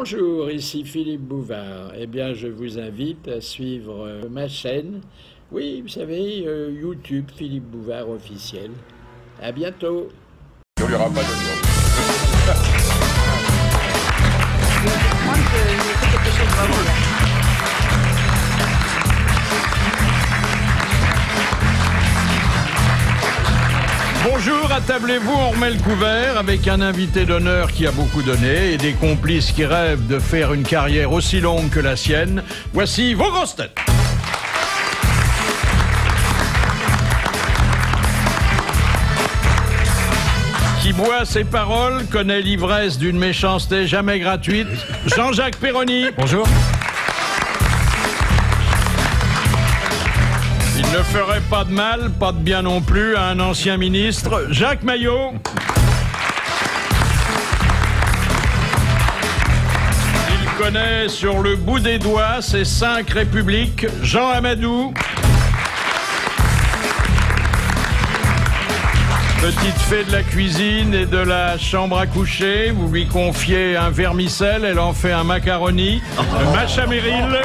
Bonjour, ici Philippe Bouvard. Eh bien, je vous invite à suivre ma chaîne. Oui, vous savez, YouTube, Philippe Bouvard officiel. À bientôt. Il n'y aura pas de Bonjour, attablez-vous, on remet le couvert avec un invité d'honneur qui a beaucoup donné et des complices qui rêvent de faire une carrière aussi longue que la sienne. Voici vos grosses têtes. Qui boit ses paroles, connaît l'ivresse d'une méchanceté jamais gratuite. Jean-Jacques Perroni. Bonjour. Il ne ferait pas de mal, pas de bien non plus, à un ancien ministre, Jacques Maillot. Il connaît sur le bout des doigts ses 5 républiques, Jean Amadou. Petite fée de la cuisine et de la chambre à coucher, vous lui confiez un vermicelle, elle en fait un macaroni. Macha Merrill.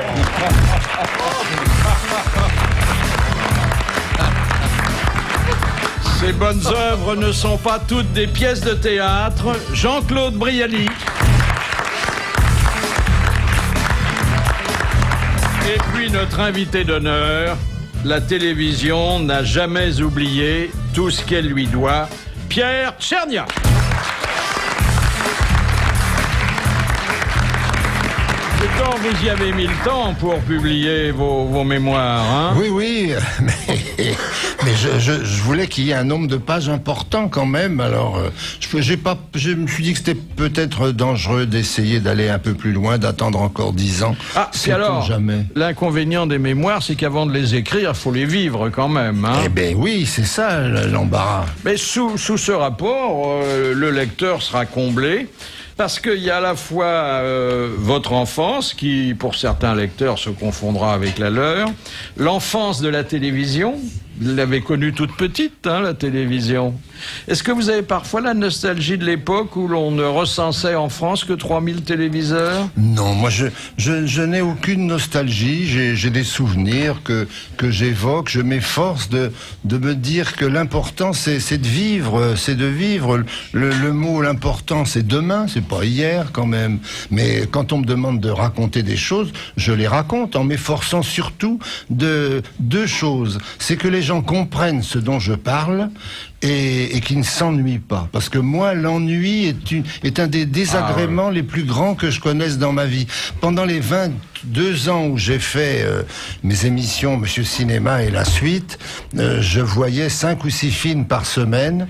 Ces bonnes œuvres ne sont pas toutes des pièces de théâtre. Jean-Claude Brialy. Et puis notre invité d'honneur, la télévision n'a jamais oublié tout ce qu'elle lui doit, Pierre Tchernia. Quand vous y avez mis le temps pour publier vos mémoires, hein? Oui, mais je voulais qu'il y ait un nombre de pages important quand même. Alors, je me suis dit que c'était peut-être dangereux d'essayer d'aller un peu plus loin, d'attendre encore 10 ans. Ah, c'est alors jamais. L'inconvénient des mémoires, c'est qu'avant de les écrire, il faut les vivre quand même, hein? Eh ben oui, c'est ça l'embarras. Mais sous ce rapport, le lecteur sera comblé. Parce qu'il y a à la fois votre enfance, qui pour certains lecteurs se confondra avec la leur, l'enfance de la télévision, vous l'avez connue toute petite, hein, la télévision. Est-ce que vous avez parfois la nostalgie de l'époque où l'on ne recensait en France que 3000 téléviseurs? Non, moi je n'ai aucune nostalgie, j'ai des souvenirs que j'évoque, je m'efforce de me dire que l'important c'est de vivre, le mot l'important c'est demain, c'est pas hier quand même, mais quand on me demande de raconter des choses, je les raconte en m'efforçant surtout de 2 choses, c'est que les gens comprennent ce dont je parle et qui ne s'ennuient pas. Parce que moi, l'ennui est un des désagréments les plus grands que je connaisse dans ma vie. Pendant les 22 ans où j'ai fait mes émissions Monsieur Cinéma et la suite, je voyais 5 ou 6 films par semaine.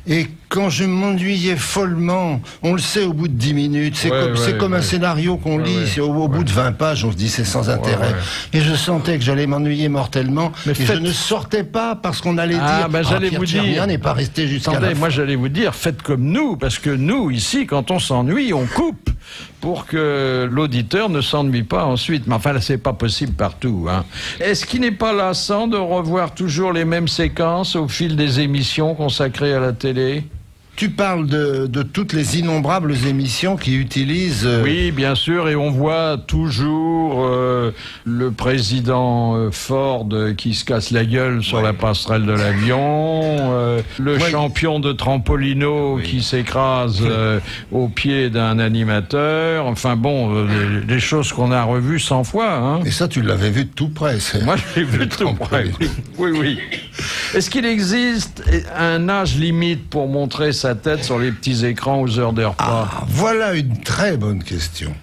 Et quand je m'ennuyais follement, on le sait au bout de 10 minutes, c'est comme un scénario qu'on lit, au bout de 20 pages, on se dit c'est sans intérêt. Et je sentais que j'allais m'ennuyer mortellement, je ne sortais pas parce qu'on allait dire j'allais vous dire, n'est pas resté jusqu'à la fin. Moi j'allais vous dire, faites comme nous, parce que nous, ici, quand on s'ennuie, on coupe pour que l'auditeur ne s'ennuie pas ensuite. Mais enfin, là, c'est pas possible partout, hein. Est-ce qu'il n'est pas lassant de revoir toujours les mêmes séquences au fil des émissions consacrées à la télé? Tu parles de toutes les innombrables émissions qui utilisent... Oui, bien sûr, et on voit toujours le président Ford qui se casse la gueule sur la passerelle de l'avion, le champion de trampolino qui s'écrase au pied d'un animateur, enfin bon, des choses qu'on a revues 100 fois. Hein. Et ça, tu l'avais vu de tout près. Moi, je l'ai vu de tout près, oui. Est-ce qu'il existe un âge limite pour montrer sa tête sur les petits écrans aux heures des repas? Voilà une très bonne question.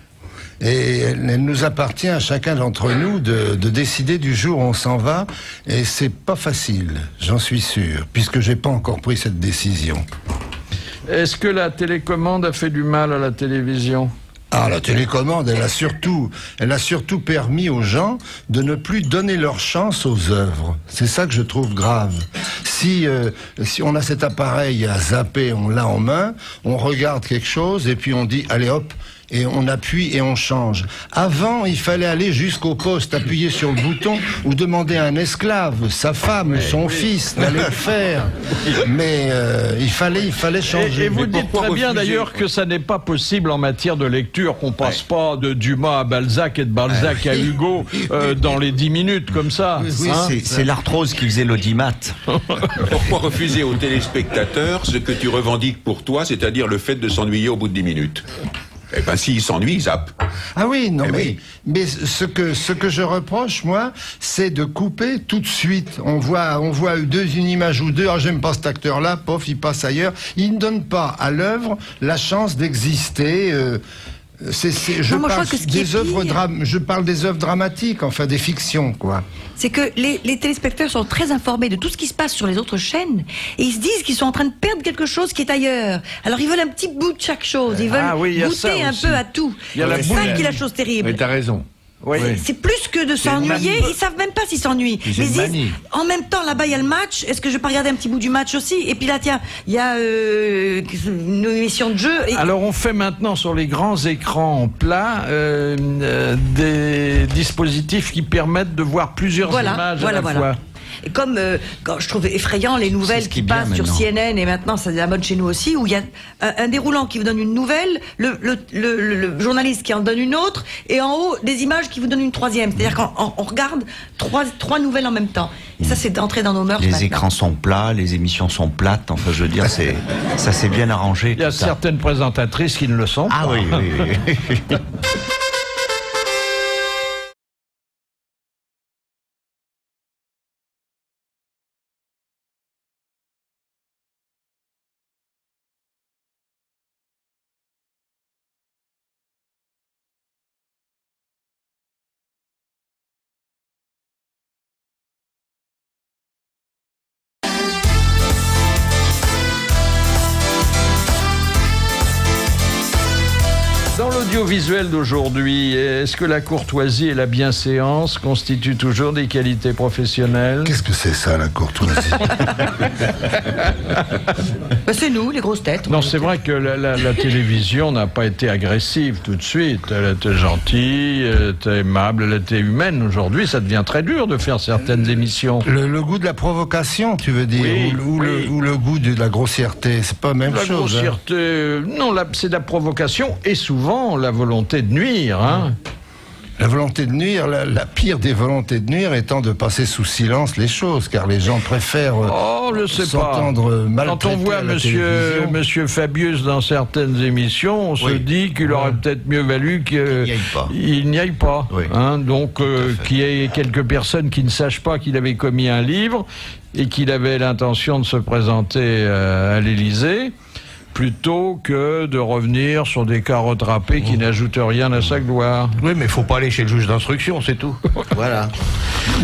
Et elle nous appartient à chacun d'entre nous de décider du jour où on s'en va. Et c'est pas facile, j'en suis sûr, puisque j'ai pas encore pris cette décision. Est-ce que la télécommande a fait du mal à la télévision? La télécommande, elle a surtout permis aux gens de ne plus donner leur chance aux œuvres. C'est ça que je trouve grave. Si on a cet appareil à zapper, on l'a en main, on regarde quelque chose et puis on dit, allez hop, et on appuie et on change. Avant, il fallait aller jusqu'au poste, appuyer sur le bouton ou demander à un esclave, sa femme ou son fils, d'aller le faire. Mais il fallait changer. Et vous dites très bien d'ailleurs que ça n'est pas possible en matière de lecture, qu'on passe pas de Dumas à Balzac et de Balzac à Hugo dans les 10 minutes comme ça. Oui, c'est l'arthrose qui faisait l'audimat. Pourquoi refuser aux téléspectateurs ce que tu revendiques pour toi, c'est-à-dire le fait de s'ennuyer au bout de 10 minutes? Eh ben, s'ils s'ennuient, ils zappent. Ah oui, non, oui. mais ce que je reproche, moi, c'est de couper tout de suite. On voit une image ou deux, j'aime pas cet acteur-là, pof, il passe ailleurs. Il ne donne pas à l'œuvre la chance d'exister. Je parle des œuvres dramatiques, enfin des fictions, quoi. C'est que les téléspectateurs sont très informés de tout ce qui se passe sur les autres chaînes et ils se disent qu'ils sont en train de perdre quelque chose qui est ailleurs. Alors ils veulent un petit bout de chaque chose, ils veulent goûter un peu à tout. C'est ça qui est la chose terrible. Mais t'as raison. Oui. C'est plus que de s'ennuyer, ils savent même pas s'ils s'ennuient. Mais ils disent, en même temps, là-bas, il y a le match, est-ce que je vais pas regarder un petit bout du match aussi? Et puis là, tiens, il y a une émission de jeu. Alors, on fait maintenant sur les grands écrans plats des dispositifs qui permettent de voir plusieurs images à la fois. Et comme quand je trouve effrayant les nouvelles qui passent sur CNN, et maintenant c'est la mode chez nous aussi, où il y a un déroulant qui vous donne une nouvelle, le journaliste qui en donne une autre, et en haut des images qui vous donnent une troisième. C'est-à-dire qu'on regarde trois nouvelles en même temps. Et ça, c'est entré dans nos mœurs. Les écrans sont plats, les émissions sont plates. Enfin, je veux dire, ça s'est bien arrangé. Il y a certaines présentatrices qui ne le sont pas. Ah oui. Dans l'audiovisuel d'aujourd'hui, est-ce que la courtoisie et la bienséance constituent toujours des qualités professionnelles? Qu'est-ce que c'est ça, la courtoisie? C'est nous, les grosses têtes. Non, c'est vrai que la télévision n'a pas été agressive tout de suite. Elle était gentille, elle était aimable, elle était humaine. Aujourd'hui, ça devient très dur de faire certaines émissions. Le goût de la provocation, tu veux dire, ou le goût de la grossièreté, c'est pas la même chose. La grossièreté, non, c'est de la provocation et souvent la volonté de nuire. La volonté de nuire, la pire des volontés de nuire étant de passer sous silence les choses, car les gens préfèrent s'entendre maltraiter. Quand on voit monsieur Fabius dans certaines émissions, on se dit qu'il aurait peut-être mieux valu qu'il n'y aille pas. Oui. Donc, qu'il y ait quelques personnes qui ne sachent pas qu'il avait commis un livre et qu'il avait l'intention de se présenter à l'Élysée, plutôt que de revenir sur des cas retrapés qui n'ajoutent rien à sa gloire. Oui, mais il faut pas aller chez le juge d'instruction, c'est tout. Voilà.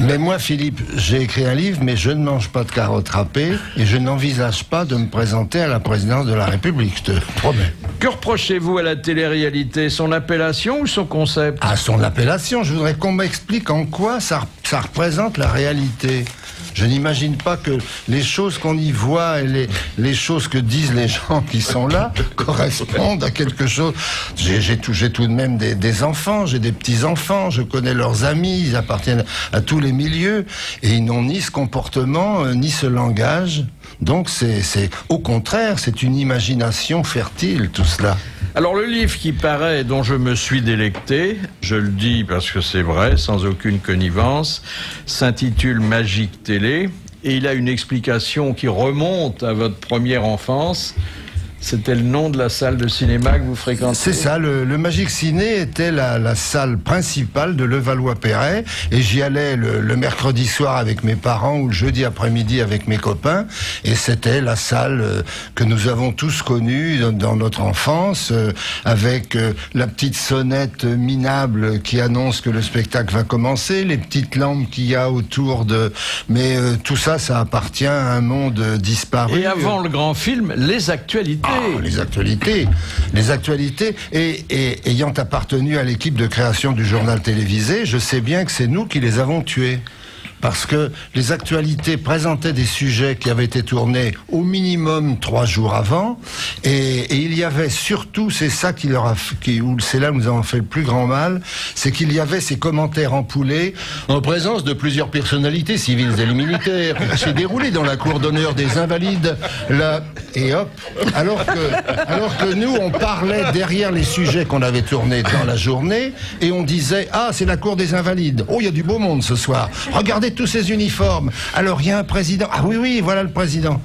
Mais moi, Philippe, j'ai écrit un livre, mais je ne mange pas de carottes râpées et je n'envisage pas de me présenter à la présidence de la République, je te promets. Que reprochez-vous à la télé-réalité? Son appellation ou son concept? À son appellation, je voudrais qu'on m'explique en quoi ça représente la réalité. Je n'imagine pas que les choses qu'on y voit et les choses que disent les gens qui sont là correspondent à quelque chose. J'ai tout de même des enfants, j'ai des petits-enfants, je connais leurs amis, ils appartiennent à tous les milieux et ils n'ont ni ce comportement, ni ce langage. Donc c'est au contraire, c'est une imagination fertile, tout cela. Alors le livre qui paraît, dont je me suis délecté, je le dis parce que c'est vrai, sans aucune connivence, s'intitule Magique Télé, et il a une explication qui remonte à votre première enfance. C'était le nom de la salle de cinéma que vous fréquentez? C'est ça, le Magique Ciné était la salle principale de Levallois-Perret et j'y allais le mercredi soir avec mes parents ou le jeudi après-midi avec mes copains et c'était la salle que nous avons tous connue dans notre enfance avec la petite sonnette minable qui annonce que le spectacle va commencer, les petites lampes qu'il y a autour de... Mais tout ça, ça appartient à un monde disparu. Et avant le grand film, les actualités. Les actualités, et ayant appartenu à l'équipe de création du journal télévisé, je sais bien que c'est nous qui les avons tués. parce que les actualités présentaient des sujets qui avaient été tournés au minimum 3 jours avant, et il y avait surtout, c'est ça qui leur a, c'est là où nous avons fait le plus grand mal, c'est qu'il y avait ces commentaires ampoulés en présence de plusieurs personnalités civiles et militaires. C'est déroulé dans la cour d'honneur des Invalides, là, et hop. Alors que nous, on parlait derrière les sujets qu'on avait tournés dans la journée, et on disait, ah, c'est la cour des Invalides. Oh, il y a du beau monde ce soir. Regardez tous ces uniformes. Alors, il y a un président. Ah oui, voilà le président.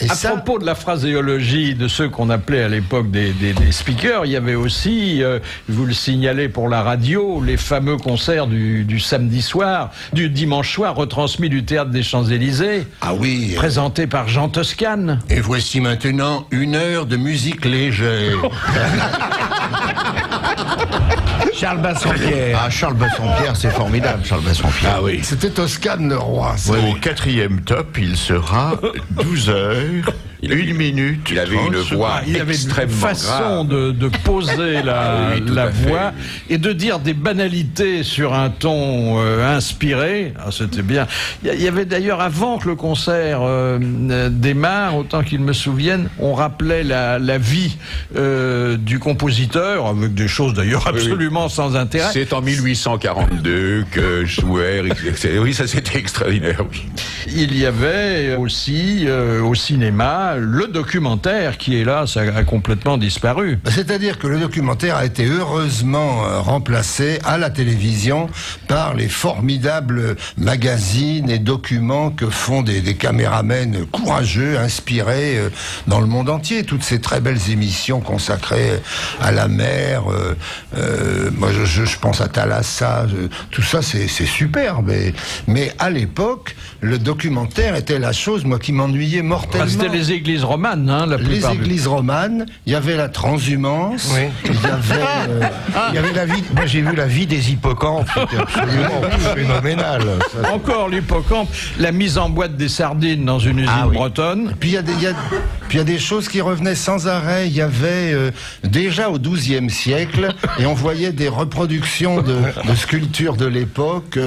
Et propos de la phraséologie de ceux qu'on appelait à l'époque des speakers, il y avait aussi, vous le signalez pour la radio, les fameux concerts du samedi soir, du dimanche soir, retransmis du Théâtre des Champs-Élysées. Ah oui. Présenté par Jean Toscane. Et voici maintenant 1 heure de musique légère. Charles Bassompierre. Ah, Charles Bassompierre, c'est formidable, Charles Bassompierre. Ah oui. C'était Toscane le roi. Au 4e top, il sera 12 heures, 1 minute. Il avait une voix il avait une façon de poser la voix et de dire des banalités sur un ton inspiré. Ah, c'était bien. Il y avait d'ailleurs, avant que le concert démarre, autant qu'il me souvienne, on rappelait la vie du compositeur, avec des choses d'ailleurs absolument sans intérêt. C'est en 1842 que Schubert, etc. Oui, ça c'était extraordinaire. Oui. Il y avait aussi au cinéma le documentaire qui, hélas, a complètement disparu. C'est-à-dire que le documentaire a été heureusement remplacé à la télévision par les formidables magazines et documents que font des caméramens courageux, inspirés dans le monde entier. Toutes ces très belles émissions consacrées à la mer, moi je pense à Thalassa, tout ça c'est superbe. Mais à l'époque, le documentaire était la chose, moi, qui m'ennuyait mortellement. C'était les églises romanes, hein, la plupart. Les églises romanes, il y avait la transhumance, il y avait la vie. Moi j'ai vu la vie des hippocampes, c'était absolument phénoménal. Encore l'hippocampe, la mise en boîte des sardines dans une usine bretonne. Puis il y a des choses qui revenaient sans arrêt. Il y avait déjà au XIIe siècle, et on voyait des reproductions de sculptures de l'époque.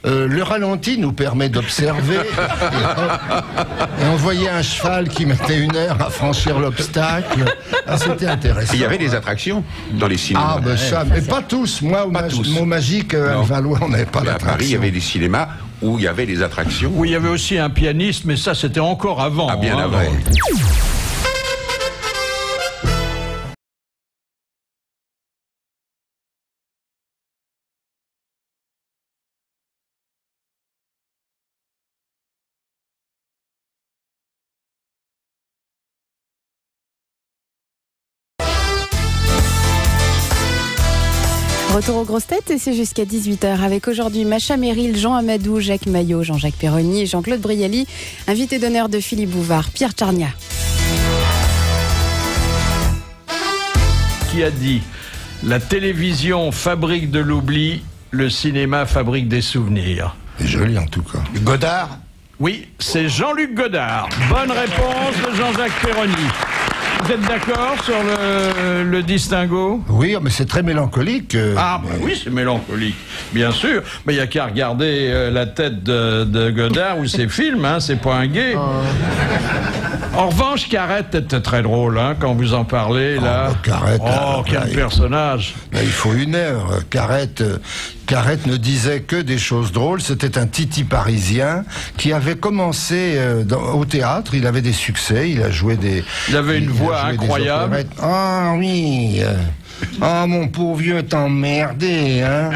Le ralenti nous permet d'observer, et on voyait un cheval qui mettait 1 heure à franchir l'obstacle. Ah, c'était intéressant. Il y avait des attractions dans les cinémas. Ah, ben ça, mais pas tous. Moi, au Magique, à Valois, on n'avait pas d'attraction. À Paris, il y avait des cinémas où il y avait des attractions. Oui, il y avait aussi un pianiste, mais ça, c'était encore avant. Ah, bien avant. Retour aux grosses têtes, et c'est jusqu'à 18h avec aujourd'hui Macha Merrill, Jean Amadou, Jacques Maillot, Jean-Jacques Perroni et Jean-Claude Brialy, invité d'honneur de Philippe Bouvard, Pierre Tcharnia. Qui a dit « La télévision fabrique de l'oubli, le cinéma fabrique des souvenirs ». C'est joli en tout cas. Godard? Oui, c'est Jean-Luc Godard. Bonne réponse de Jean-Jacques Perroni. Vous êtes d'accord sur le distinguo? Oui, mais c'est très mélancolique. Oui, c'est mélancolique, bien sûr. Mais il n'y a qu'à regarder la tête de Godard ou ses films, hein, c'est pas un gay. En revanche, Carrette était très drôle, hein, quand vous en parlez, là. Carrette, quel personnage. Il faut 1 heure. Carrette ne disait que des choses drôles. C'était un titi parisien qui avait commencé au théâtre. Il avait des succès. Il a joué des. Il avait une voix incroyable. Ah oui. Ah, mon pauvre vieux, t'emmerdé, hein.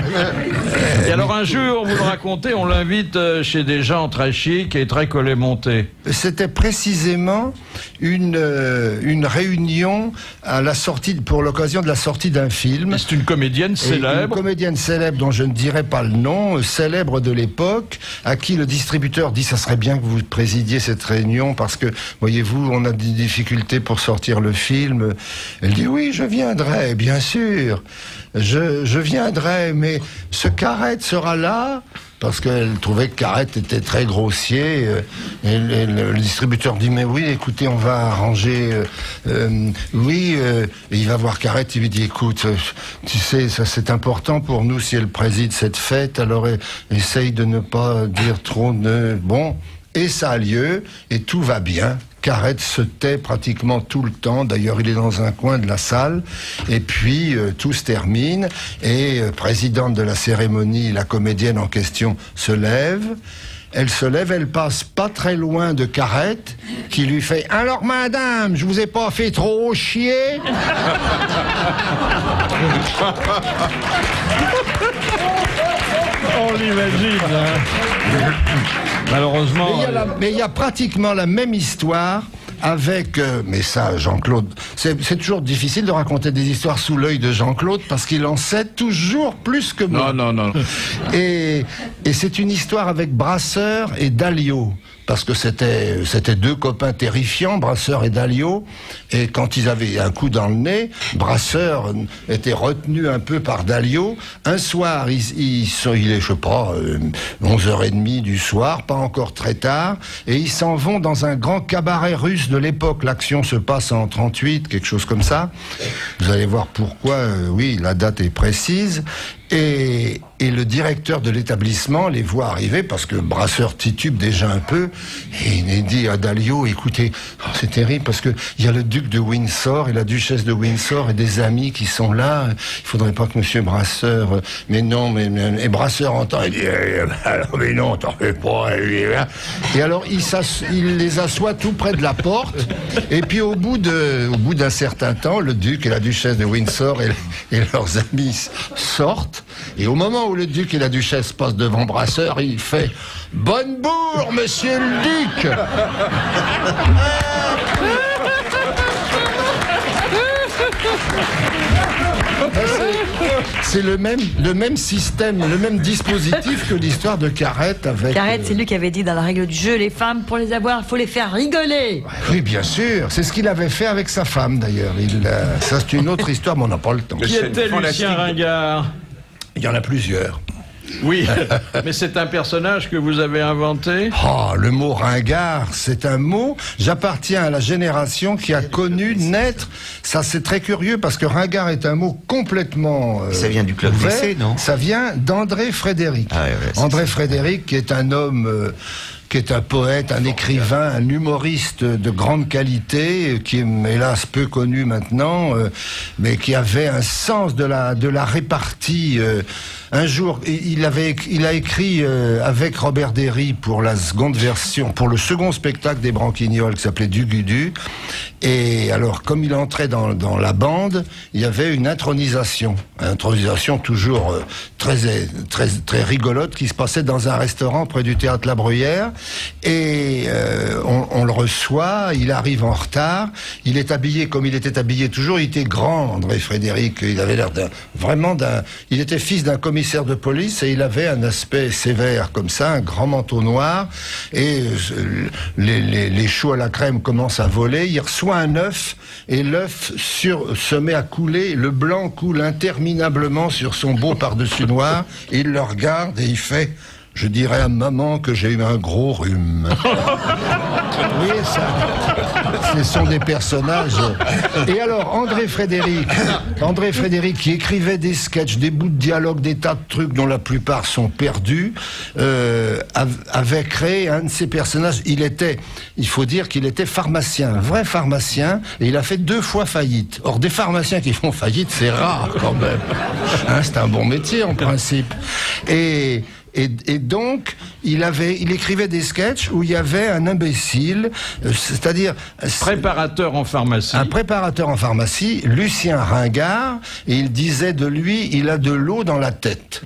Et alors un jour, vous le racontez, on l'invite chez des gens très chics et très collés-montés. C'était précisément une réunion à la sortie, pour l'occasion de la sortie d'un film. C'est une comédienne célèbre. Une comédienne célèbre dont je ne dirai pas le nom, célèbre de l'époque, à qui le distributeur dit ça serait bien que vous présidiez cette réunion parce que, voyez-vous, on a des difficultés pour sortir le film. Elle dit oui, je viendrai, bien sûr. Je viendrai, mais ce Carrette sera là parce qu'elle trouvait que Carrette était très grossier. Et le distributeur dit, mais oui, écoutez, on va arranger... et il va voir Carrette, il lui dit, écoute, tu sais, ça c'est important pour nous si elle préside cette fête, alors essaye de ne pas dire trop de... Bon, et ça a lieu, et tout va bien. Carrette se tait pratiquement tout le temps. D'ailleurs, il est dans un coin de la salle. Et puis, tout se termine. Et présidente de la cérémonie, la comédienne en question se lève. Elle se lève, elle passe pas très loin de Carrette, qui lui fait « Alors, madame, je vous ai pas fait trop chier ?» On l'imagine, hein. Malheureusement... Mais il y a pratiquement la même histoire avec... mais ça, Jean-Claude... C'est toujours difficile de raconter des histoires sous l'œil de Jean-Claude parce qu'il en sait toujours plus que moi. Non. Et c'est une histoire avec Brasseur et Dalio. Parce que c'était deux copains terrifiants, Brasseur et Dalio, et quand ils avaient un coup dans le nez, Brasseur était retenu un peu par Dalio. Un soir, il est, je sais pas, 11h30 du soir, pas encore très tard, et ils s'en vont dans un grand cabaret russe de l'époque. L'action se passe en 38, quelque chose comme ça. Vous allez voir pourquoi, oui, la date est précise. Et le directeur de l'établissement les voit arriver parce que Brasseur titube déjà un peu et il dit à Dalio, écoutez, c'est terrible parce que il y a le duc de Windsor et la duchesse de Windsor et des amis qui sont là. Il faudrait pas que monsieur Brasseur, mais et Brasseur entend, il dit, alors mais non, t'en fais pas. Et alors il les assoit tout près de la porte et puis au bout d'un certain temps, le duc et la duchesse de Windsor et leurs amis sortent. Et au moment où le duc et la duchesse passent devant Brasseur, il fait « Bonne bourre, monsieur le duc !» C'est le même système, le même dispositif que l'histoire de Carrette avec... Carrette, c'est lui qui avait dit dans la règle du jeu, les femmes, pour les avoir, il faut les faire rigoler. Oui, bien sûr. C'est ce qu'il avait fait avec sa femme, d'ailleurs. Ça, c'est une autre histoire, mais on n'a pas le temps. Qui était Lucien Ringard? Il y en a plusieurs. Oui, mais c'est un personnage que vous avez inventé? Le mot ringard, c'est un mot. J'appartiens à la génération qui a connu naître. Ça, c'est très curieux parce que ringard est un mot complètement. Ça vient du club d'essai, non? Ça vient d'André Frédéric. André Frédéric, qui est un homme. Qui est un poète, un écrivain, un humoriste de grande qualité, qui est hélas peu connu maintenant, mais qui avait un sens de la répartie. Un jour, il a écrit avec Robert Derry pour la seconde version, pour le second spectacle des Branquignoles qui s'appelait Dugudu. Et alors, comme il entrait dans la bande, il y avait une intronisation toujours très rigolote qui se passait dans un restaurant près du théâtre La Bruyère. Et on le reçoit, il arrive en retard, il est habillé comme il était habillé toujours, il était grand, André Frédéric, il avait l'air il était fils d'un commissaire de police et il avait un aspect sévère comme ça, un grand manteau noir, et les choux à la crème commencent à voler, il reçoit un œuf, et l'œuf se met à couler, le blanc coule interminablement sur son beau par-dessus noir, et il le regarde et il fait... Je dirais à maman que j'ai eu un gros rhume. Oui, ça, ce sont des personnages. Et alors, André Frédéric qui écrivait des sketchs, des bouts de dialogue, des tas de trucs dont la plupart sont perdus, avait créé un de ces personnages. Il faut dire qu'il était pharmacien, un vrai pharmacien, et il a fait 2 fois faillite. Or, des pharmaciens qui font faillite, c'est rare quand même. Hein, c'est un bon métier en principe. Et donc, il écrivait des sketchs où il y avait un imbécile, c'est-à-dire... Préparateur en pharmacie. Un préparateur en pharmacie, Lucien Ringard, et il disait de lui, il a de l'eau dans la tête.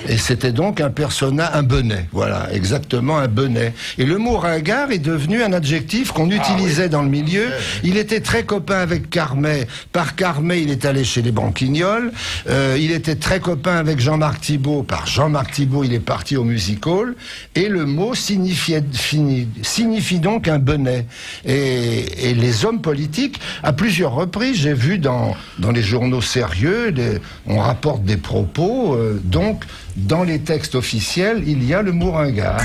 Et c'était donc un personnage, un benet, voilà, exactement un benet. Et le mot ringard est devenu un adjectif qu'on utilisait dans le milieu. Il était très copain avec Carmet. Par Carmet, il est allé chez les Branquignoles. Il était très copain avec Jean-Marc Thibault. Par Jean-Marc Thibault, il est partis au music hall, et le mot signifie donc un bonnet. Et les hommes politiques, à plusieurs reprises, j'ai vu dans les journaux sérieux, on rapporte des propos, donc dans les textes officiels, il y a le mot ringard.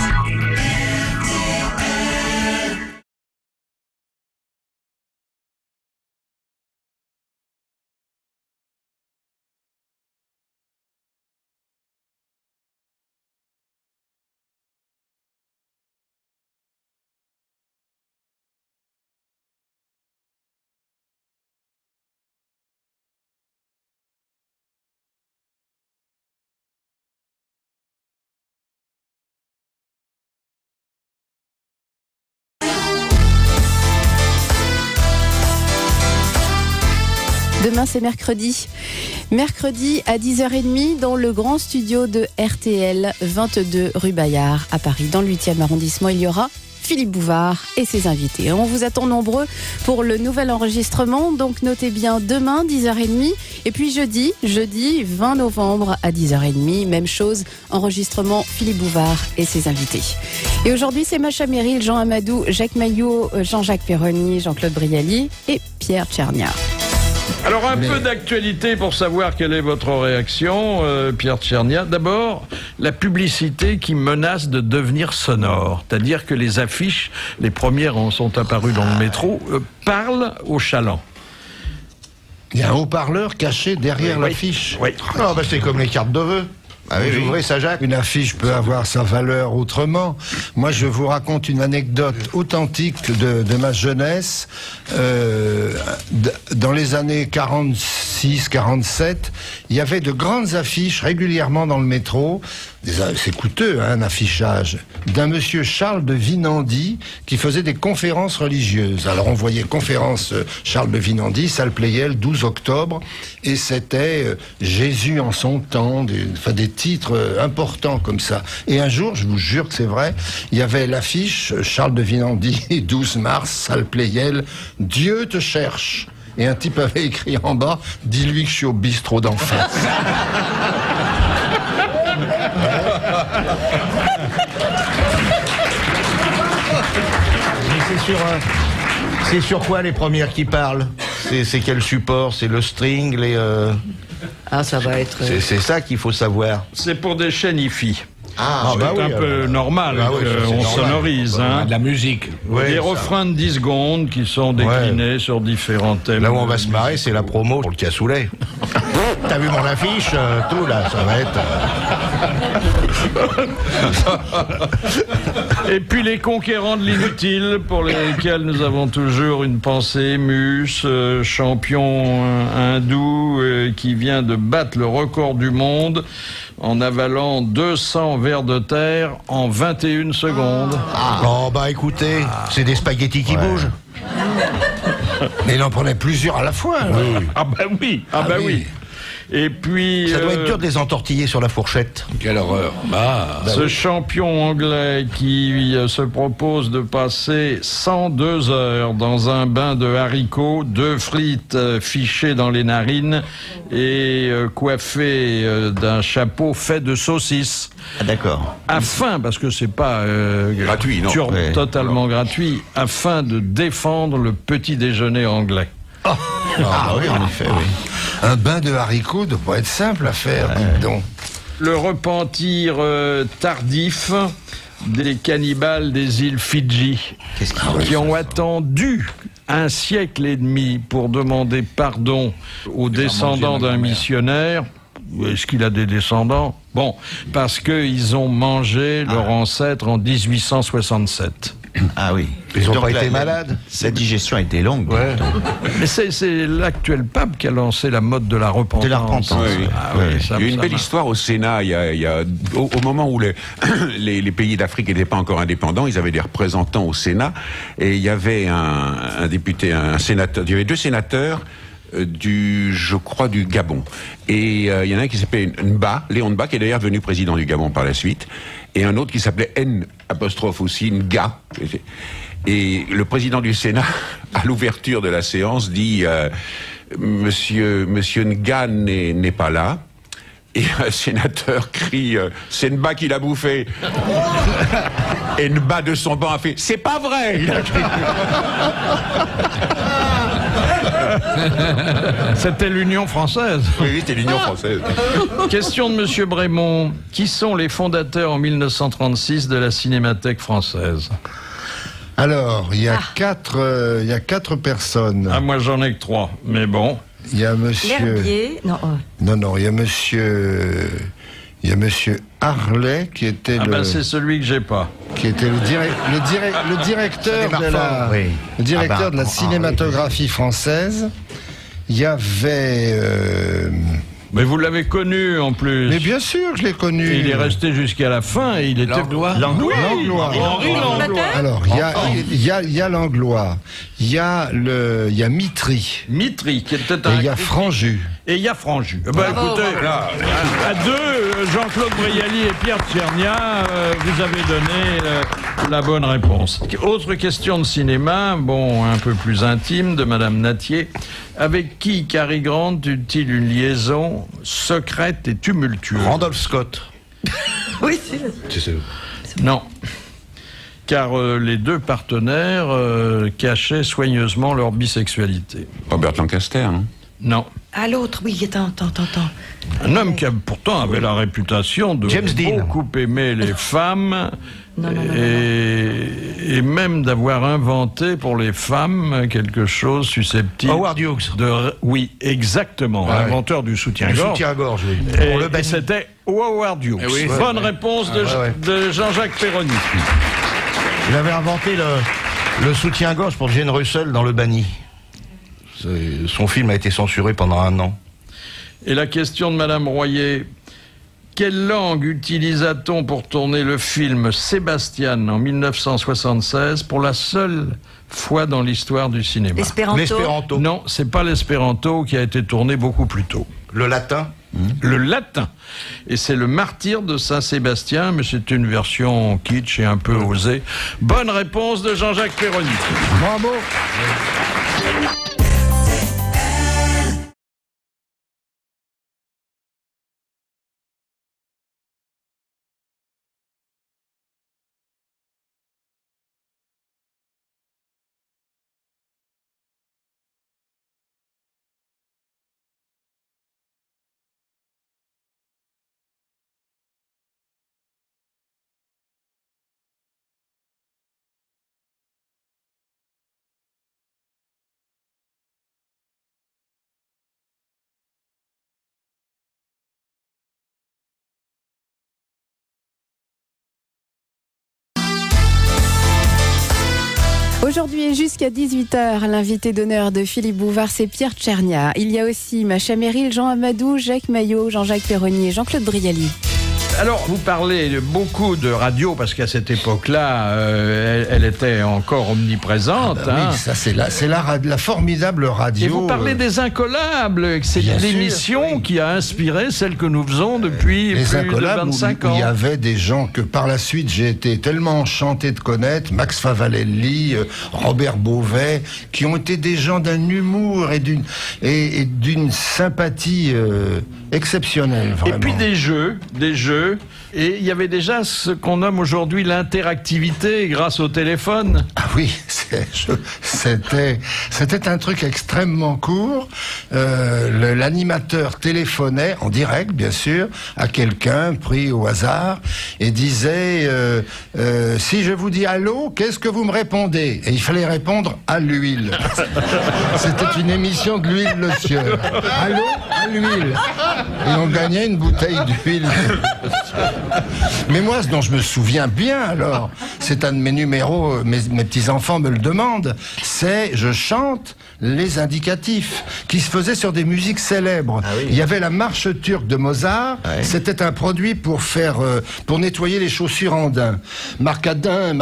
Demain, c'est mercredi. Mercredi à 10h30 dans le grand studio de RTL, 22 rue Bayard à Paris. Dans le 8e arrondissement, il y aura Philippe Bouvard et ses invités. On vous attend nombreux pour le nouvel enregistrement, donc notez bien demain 10h30 et puis jeudi 20 novembre à 10h30, même chose, enregistrement Philippe Bouvard et ses invités. Et aujourd'hui c'est Macha Merrill, Jean Amadou, Jacques Maillot, Jean-Jacques Perroni, Jean-Claude Brialy et Pierre Tchernia. Alors un peu d'actualité pour savoir quelle est votre réaction, Pierre Tchernia. D'abord, la publicité qui menace de devenir sonore. C'est-à-dire que les affiches, les premières en sont apparues dans le métro, parlent aux chalands. Il y a un haut-parleur caché derrière l'affiche. Oui. Non, bah c'est comme les cartes de vœux. Ah oui, vous ouvrez ça, Jacques. Une affiche peut avoir sa valeur autrement. Moi, je vous raconte une anecdote authentique de ma jeunesse. Dans les années 46-47, il y avait de grandes affiches régulièrement dans le métro. C'est coûteux, hein, un affichage. D'un monsieur Charles de Vinandy qui faisait des conférences religieuses. Alors on voyait conférence Charles de Vinandy, salle Pleyel, 12 octobre, et c'était Jésus en son temps, des titres importants comme ça. Et un jour, je vous jure que c'est vrai, il y avait l'affiche Charles de Vinandy, 12 mars, salle Pleyel, Dieu te cherche. Et un type avait écrit en bas, dis-lui que je suis au bistrot d'en face. C'est sur quoi les premières qui parlent? C'est quel support? C'est le string, Ah, ça va être... C'est ça qu'il faut savoir. C'est pour des chaînes hi-fi. Ah, c'est un peu normal qu'on sonorise. Hein. De la musique. Des refrains de 10 secondes qui sont déclinés sur différents thèmes. Là où on va se marrer, c'est la promo pour le cassoulet. T'as vu mon affiche? Tout là, ça va être... Et puis les conquérants de l'inutile, pour lesquels nous avons toujours une pensée émue, ce champion hindou qui vient de battre le record du monde en avalant 200 vers de terre en 21 secondes. Oh bah écoutez, c'est des spaghettis qui bougent. Mais il en prenait plusieurs à la fois. Oui. Ah bah oui, oui. Et puis... Ça doit être dur de les entortiller sur la fourchette. Quelle horreur. Ce champion anglais qui se propose de passer 102 heures dans un bain de haricots, 2 frites fichées dans les narines et coiffé d'un chapeau fait de saucisses. Ah d'accord. Afin, parce que c'est pas gratuit, non. Totalement gratuit, afin de défendre le petit déjeuner anglais. Oui, en effet, oui. Un bain de haricots doit pas être simple à faire, dites donc. Le repentir tardif des cannibales des îles Fidji, qui ont attendu un siècle et demi pour demander pardon aux descendants d'un missionnaire. Est-ce qu'il a des descendants? Bon, parce qu'ils ont mangé leur ancêtre en 1867. Ah oui. Ils n'ont pas été malades. La digestion a été longue. Ouais. Mais c'est l'actuel pape qui a lancé la mode de la repentance. De la repentance. Oui. Il y a une belle histoire au Sénat. Au moment où les pays d'Afrique n'étaient pas encore indépendants, ils avaient des représentants au Sénat. Et il y avait un député, un sénateur. Il y avait 2 sénateurs je crois du Gabon. Et il y en a un qui s'appelait Léon Nba, qui est d'ailleurs devenu président du Gabon par la suite. Et un autre qui s'appelait aussi, Nga. Et le président du Sénat, à l'ouverture de la séance, dit Monsieur Nga n'est pas là. Et un sénateur crie c'est Nba qui l'a bouffé. Et Nba de son banc a fait c'est pas vrai. Il a crié. C'était l'Union française. Oui, c'était l'Union française. Question de Monsieur Brémond. Qui sont les fondateurs en 1936 de la Cinémathèque française? Alors, il y a quatre personnes. Ah, moi j'en ai que 3, mais bon. Il y a monsieur... L'Herbier, non. Non, il y a monsieur Harlet qui était c'est celui que j'ai pas. Qui était le directeur de la cinématographie française. Il y avait... Mais vous l'avez connu en plus. Mais bien sûr, je l'ai connu. Et il est resté jusqu'à la fin et il était... Langlois. Henri Langlois. Alors, il y a Langlois, il y a Mitry. Mitry, qui était un... Et il y a Franju. Et il y a Franju. Écoutez, à deux, Jean-Claude Brialy et Pierre Tchernia, vous avez donné la bonne réponse. Autre question de cinéma, un peu plus intime, de Madame Natier. Avec qui Cary Grant eut-il une liaison secrète et tumultueuse? Randolph Scott. Oui, c'est... Non. Car les deux partenaires cachaient soigneusement leur bisexualité. Robert Lancaster, non? Non. À l'autre, oui, attends. Un homme qui pourtant avait la réputation de beaucoup aimer les femmes et même d'avoir inventé pour les femmes quelque chose susceptible... Howard Hughes. Oui, exactement. Ah, l'inventeur du soutien-gorge. Du soutien-gorge, oui. Et c'était Howard Hughes. Oui, bonne réponse de Jean-Jacques Perroni. Il avait inventé le soutien-gorge pour Jane Russell dans Le Banni. Son film a été censuré pendant 1 an. Et la question de Madame Royer. Quelle langue utilisa-t-on pour tourner le film Sébastien en 1976 pour la seule fois dans l'histoire du cinéma? L'espéranto. Non, c'est pas l'espéranto qui a été tourné beaucoup plus tôt. Le latin. Le latin. Et c'est le martyr de Saint-Sébastien, mais c'est une version kitsch et un peu osée. Bonne réponse de Jean-Jacques Perroni. Bravo. Aujourd'hui et jusqu'à 18h, l'invité d'honneur de Philippe Bouvard, c'est Pierre Tchernia. Il y a aussi Macha Merrill, Jean Amadou, Jacques Maillot, Jean-Jacques Perroni et Jean-Claude Brialy. Alors, vous parlez beaucoup de radio, parce qu'à cette époque-là, elle était encore omniprésente. Oui, ça c'est la formidable radio. Et vous parlez des Incollables, c'est l'émission qui a inspiré celle que nous faisons depuis plus de 25 ans. Il y avait des gens que par la suite j'ai été tellement enchanté de connaître, Max Favalelli, Robert Beauvais, qui ont été des gens d'un humour et d'une sympathie exceptionnelle. Vraiment. Et puis des jeux. Et il y avait déjà ce qu'on nomme aujourd'hui l'interactivité grâce au téléphone. Ah oui, c'était un truc extrêmement court. L'animateur téléphonait, en direct bien sûr, à quelqu'un pris au hasard et disait si je vous dis allô, qu'est-ce que vous me répondez? Et il fallait répondre à l'huile. C'était une émission de l'huile le sieur. Allô, à l'huile. Et on gagnait une bouteille d'huile. Mais moi, ce dont je me souviens bien, alors, c'est un de mes numéros, mes petits-enfants me le demandent, c'est je chante les indicatifs, qui se faisaient sur des musiques célèbres. Ah oui. Il y avait la marche turque de Mozart, c'était un produit pour nettoyer les chaussures en daim. Marcadin,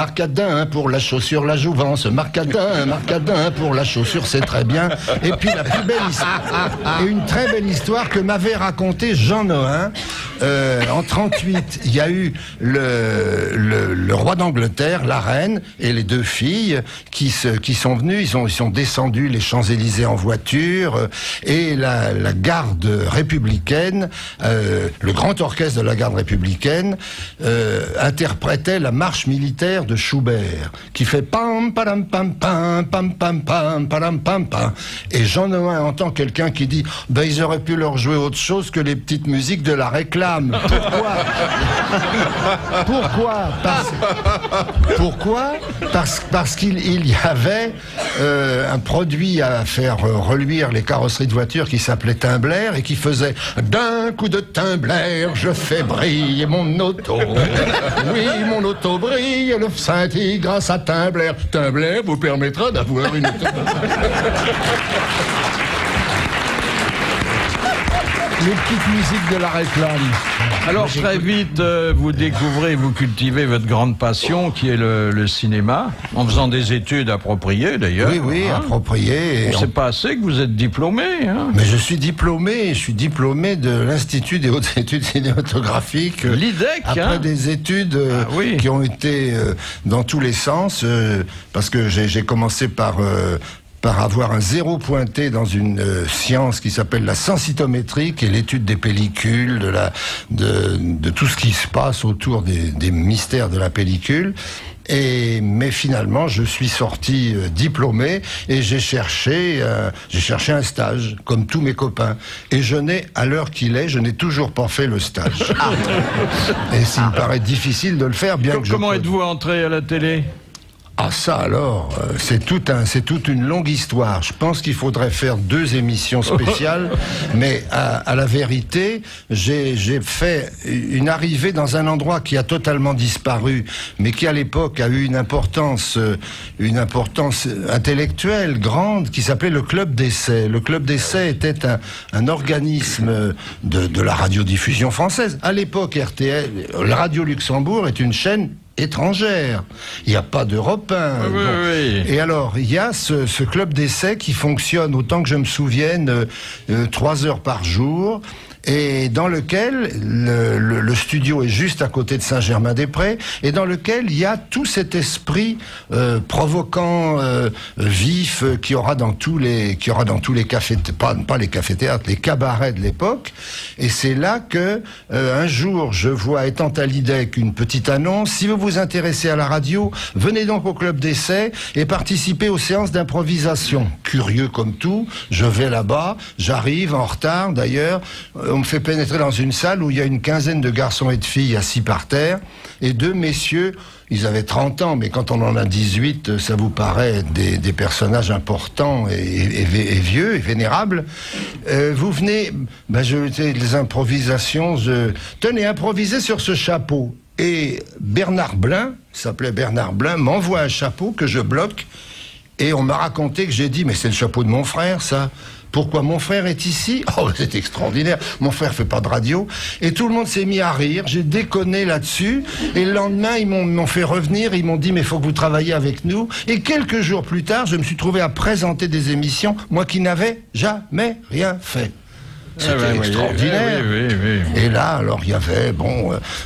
pour la chaussure la jouvence, Marcadin, pour la chaussure, c'est très bien. Et puis la plus belle histoire, et une très belle histoire que m'avait racontée Jean Nohain, en 38, il y a eu le roi d'Angleterre, la reine et les deux filles qui sont venus. Ils sont descendus les Champs-Élysées en voiture et la garde républicaine, le grand orchestre de la garde républicaine interprétait la marche militaire de Schubert qui fait pam pam pam pam pam pam pam pam pam pam. Et Jean Nouin entend quelqu'un qui dit ben ils auraient pu leur jouer autre chose que les petites musiques de la réclame. Pourquoi Parce qu'il y avait un produit à faire reluire les carrosseries de voitures qui s'appelait Timbler et qui faisait d'un coup de Timbler je fais briller mon auto. Oui, mon auto brille le scintille grâce à Timbler. Timbler vous permettra d'avoir une auto. Les petites musiques de la réclame. Alors très vite, vous découvrez, vous cultivez votre grande passion qui est le cinéma, en faisant des études appropriées d'ailleurs. Oui, appropriées. On ne sait pas assez que vous êtes diplômé. Hein. Mais je suis diplômé de l'Institut des hautes études cinématographiques. L'IDEC. Après des études qui ont été dans tous les sens, parce que j'ai commencé par avoir un 0 pointé dans une science qui s'appelle la sensitométrie, qui est l'étude des pellicules, de tout ce qui se passe autour des mystères de la pellicule. Mais finalement, je suis sorti diplômé et j'ai cherché un stage, comme tous mes copains. Et à l'heure qu'il est, je n'ai toujours pas fait le stage. Et s'il me paraît difficile de le faire, bien que Comment êtes-vous entré à la télé ? Ah ça alors, c'est toute une longue histoire. Je pense qu'il faudrait faire 2 émissions spéciales, mais à la vérité, j'ai fait une arrivée dans un endroit qui a totalement disparu, mais qui à l'époque a eu une importance intellectuelle grande, qui s'appelait le Club d'Essai. Le Club d'Essai était un organisme de la radiodiffusion française. À l'époque, RTL, la Radio Luxembourg est une chaîne étrangère. Il n'y a pas d'Europe 1. Oui. Et alors, il y a ce club d'essai qui fonctionne, autant que je me souvienne, 3 heures par jour, et dans lequel le studio est juste à côté de Saint-Germain-des-Prés, et dans lequel il y a tout cet esprit provoquant, vif, qu'il y aura dans tous les cafés, pas les cafés-théâtres, les cabarets de l'époque. Et c'est là que un jour je vois, étant à l'IDEC, une petite annonce: si vous vous intéressez à la radio, venez donc au club d'essai et participez aux séances d'improvisation. Curieux comme tout, je vais là-bas, j'arrive en retard d'ailleurs. On me fait pénétrer dans une salle où il y a une quinzaine de garçons et de filles assis par terre, et 2 messieurs, ils avaient 30 ans, mais quand on en a 18, ça vous paraît des personnages importants et vieux et vénérables. Vous venez, les improvisations, tenez, improvisez sur ce chapeau. Et Bernard Blin, il s'appelait Bernard Blin, m'envoie un chapeau que je bloque, et on m'a raconté que j'ai dit, mais c'est le chapeau de mon frère, ça. Pourquoi mon frère est ici? Oh, c'est extraordinaire. Mon frère fait pas de radio. Et tout le monde s'est mis à rire. J'ai déconné là-dessus. Et le lendemain, ils m'ont fait revenir. Ils m'ont dit, mais il faut que vous travailliez avec nous. Et quelques jours plus tard, je me suis trouvé à présenter des émissions, moi qui n'avais jamais rien fait. C'était extraordinaire. Oui. Et là, alors, il y avait,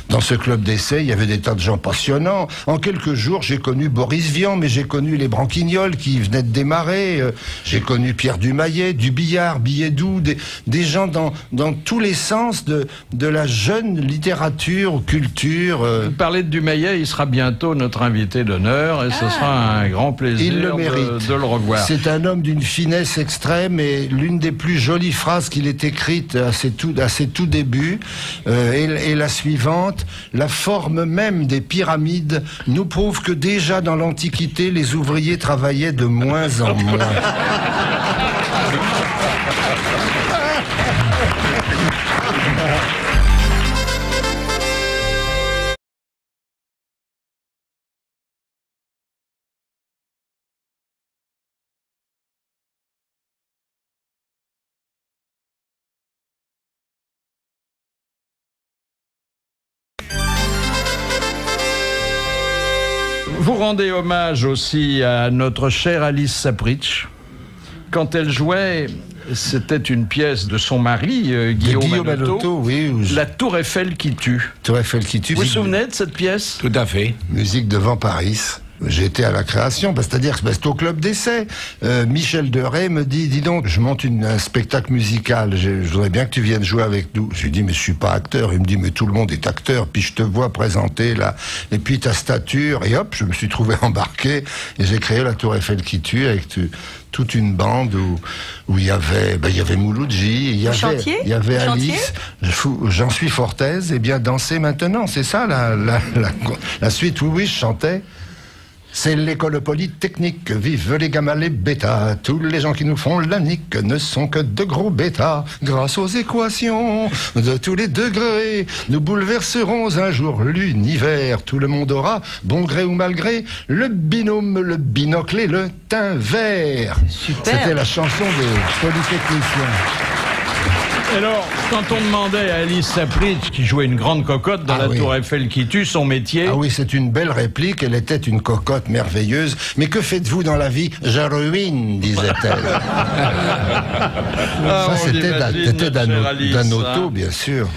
dans ce club d'essai, il y avait des tas de gens passionnants. En quelques jours, j'ai connu Boris Vian, mais j'ai connu les Branquignols qui venaient de démarrer. J'ai connu Pierre Dumayet, Dubillard, Billedou, des gens dans tous les sens de la jeune littérature, culture. Vous parlez de Dumayet, il sera bientôt notre invité d'honneur et ce sera un grand plaisir de le revoir. C'est un homme d'une finesse extrême et l'une des plus jolies phrases qu'il ait écrites à ses tout débuts est la suivante: la forme même des pyramides nous prouve que déjà dans l'Antiquité, les ouvriers travaillaient de moins en moins. Vous rendez hommage aussi à notre chère Alice Sapritch, quand elle jouait, c'était une pièce de son mari, Guillaume Hanoteau, oui. La Tour Eiffel qui tue. Tour Eiffel qui tue. Vous vous souvenez de cette pièce? Tout à fait. Musique de Vent Paris. J'étais à la création, c'est-à-dire que c'était au club d'essai. Michel Deray me dit, dis donc, je monte un spectacle musical, je voudrais bien que tu viennes jouer avec nous. Je lui dis, mais je suis pas acteur. Il me dit, mais tout le monde est acteur, puis je te vois présenter là, et puis ta stature, et hop, je me suis trouvé embarqué, et j'ai créé la Tour Eiffel qui tue avec toute une bande où il y avait Mouloudji, il y avait Alice, j'en suis Fortaise, et bien danser maintenant, c'est ça la suite. Oui, je chantais. C'est l'école polytechnique, vive les gamma, les bêtas. Tous les gens qui nous font la nique ne sont que de gros bêtas. Grâce aux équations de tous les degrés, nous bouleverserons un jour l'univers. Tout le monde aura, bon gré ou mal gré, le binôme, le binocle et le teint vert. Super. C'était la chanson des polytechniciens. Alors, quand on demandait à Alice Sapritch, qui jouait une grande cocotte dans la Tour Eiffel qui tue, son métier... Ah oui, c'est une belle réplique, elle était une cocotte merveilleuse. Mais que faites-vous dans la vie? Je ruine, disait-elle. Ça, c'était d'Hanoteau, bien sûr.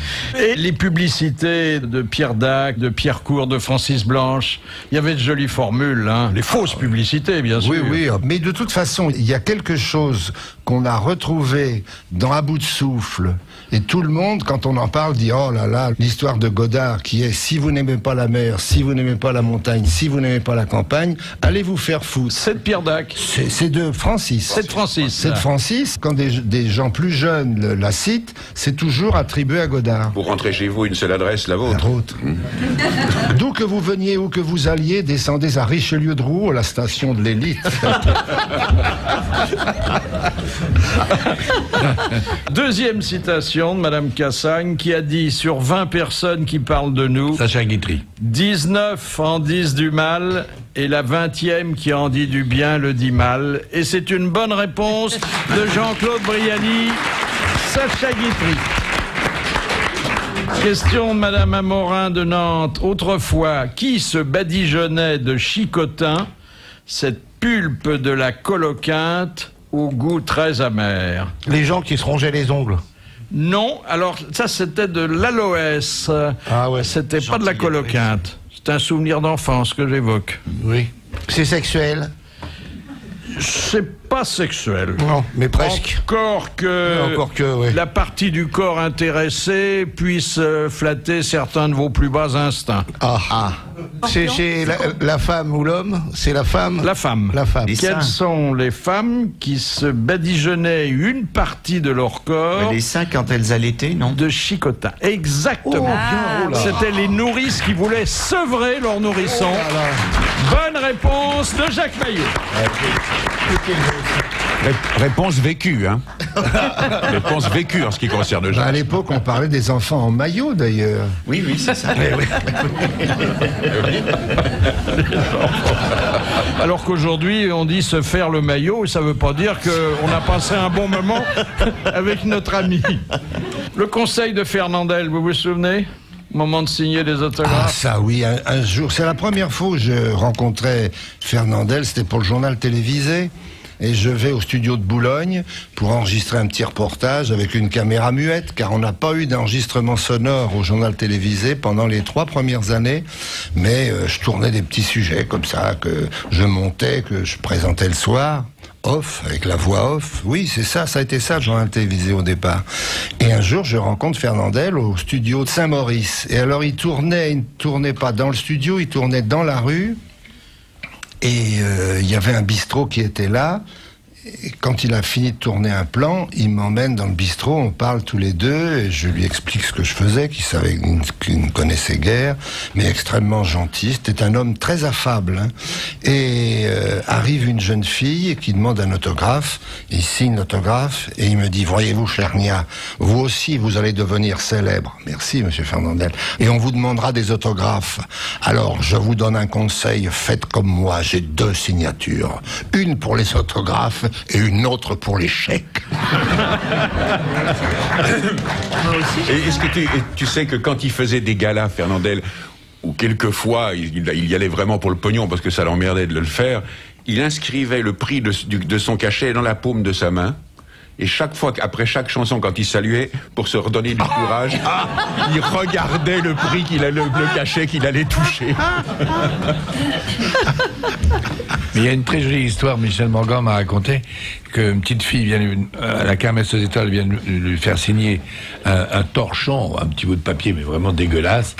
Et les publicités de Pierre Dac, de Pierre Court, de Francis Blanche, il y avait de jolies formules, hein. Les fausses publicités, bien sûr. Oui, mais de toute façon, il y a quelque chose qu'on a retrouvé dans À bout de souffle. Et tout le monde, quand on en parle, dit « Oh là là, l'histoire de Godard qui est « Si vous n'aimez pas la mer, si vous n'aimez pas la montagne, si vous n'aimez pas la campagne, allez vous faire foutre. » C'est de Pierre Dac. C'est de Francis. C'est de Francis. C'est de Francis. Quand des gens plus jeunes la citent, c'est toujours attribué à Godard. Pour rentrer chez vous, une seule adresse, la vôtre. La vôtre. D'où que vous veniez, où que vous alliez, descendez à Richelieu-de-Roux, la station de l'élite. Deuxième citation de Madame Cassagne qui a dit sur 20 personnes qui parlent de nous, Sacha Guitry. 19 en disent du mal et la 20e qui en dit du bien le dit mal. Et c'est une bonne réponse de Jean-Claude Brialy, Sacha Guitry. Question de Madame Amorin de Nantes. Autrefois, qui se badigeonnait de chicotin, cette pulpe de la coloquinte au goût très amer? Les gens qui se rongeaient les ongles. Non, alors ça c'était de l'aloès. Ah ouais. C'était pas de la coloquinte. C'est un souvenir d'enfance que j'évoque. Oui. C'est sexuel? C'est pas sexuel. Non, mais presque. Encore que oui. La partie du corps intéressée puisse flatter certains de vos plus bas instincts. Ah. C'est chez la femme ou l'homme? C'est la femme? La femme. La femme. Quelles sont les femmes qui se badigeonnaient une partie de leur corps? Les seins quand elles allaitaient, non? De chicotin. Exactement. C'était les nourrices qui voulaient sevrer leurs nourrissons. Bonne réponse de Jacques Maillet. Réponse vécue, hein. Réponse vécue en ce qui concerne Jacques. À l'époque, on parlait des enfants en maillot, d'ailleurs. Oui, c'est ça. Alors qu'aujourd'hui, on dit se faire le maillot, et ça veut pas dire qu'on a passé un bon moment avec notre ami. Le conseil de Fernandel, vous vous souvenez? Moment de signer des autographes. Ah ça oui, un jour, c'est la première fois que je rencontrais Fernandel, c'était pour le journal télévisé. Et je vais au studio de Boulogne pour enregistrer un petit reportage avec une caméra muette, car on n'a pas eu d'enregistrement sonore au journal télévisé pendant les 3 premières années. Mais je tournais des petits sujets comme ça, que je montais, que je présentais le soir. Off, avec la voix off. Oui, c'est ça, ça a été ça, le journal télévisé au départ. Et un jour, je rencontre Fernandel au studio de Saint-Maurice. Et alors, il ne tournait pas dans le studio, il tournait dans la rue. Et il y avait un bistrot qui était là. Et quand il a fini de tourner un plan, il m'emmène dans le bistrot, on parle tous les deux, et je lui explique ce que je faisais, qu'il ne connaissait guère, mais extrêmement gentil. C'était un homme très affable. Hein. Et arrive une jeune fille qui demande un autographe, il signe l'autographe, et il me dit, voyez-vous, Chernia, vous aussi, vous allez devenir célèbre. Merci, monsieur Fernandel. Et on vous demandera des autographes. Alors, je vous donne un conseil, faites comme moi, j'ai 2 signatures. Une pour les autographes, et une autre pour les chèques. Et est-ce que tu sais que quand il faisait des galas, Fernandel, où quelquefois il y allait vraiment pour le pognon parce que ça l'emmerdait de le faire, il inscrivait le prix de son cachet dans la paume de sa main. Et chaque fois, après chaque chanson, quand il saluait, pour se redonner du courage, il regardait le prix le cachet qu'il allait toucher. Mais il y a une très jolie histoire, Michel Morgan m'a raconté, qu'une petite fille vient à la kermesse aux étoiles vient lui faire signer un torchon, un petit bout de papier, mais vraiment dégueulasse.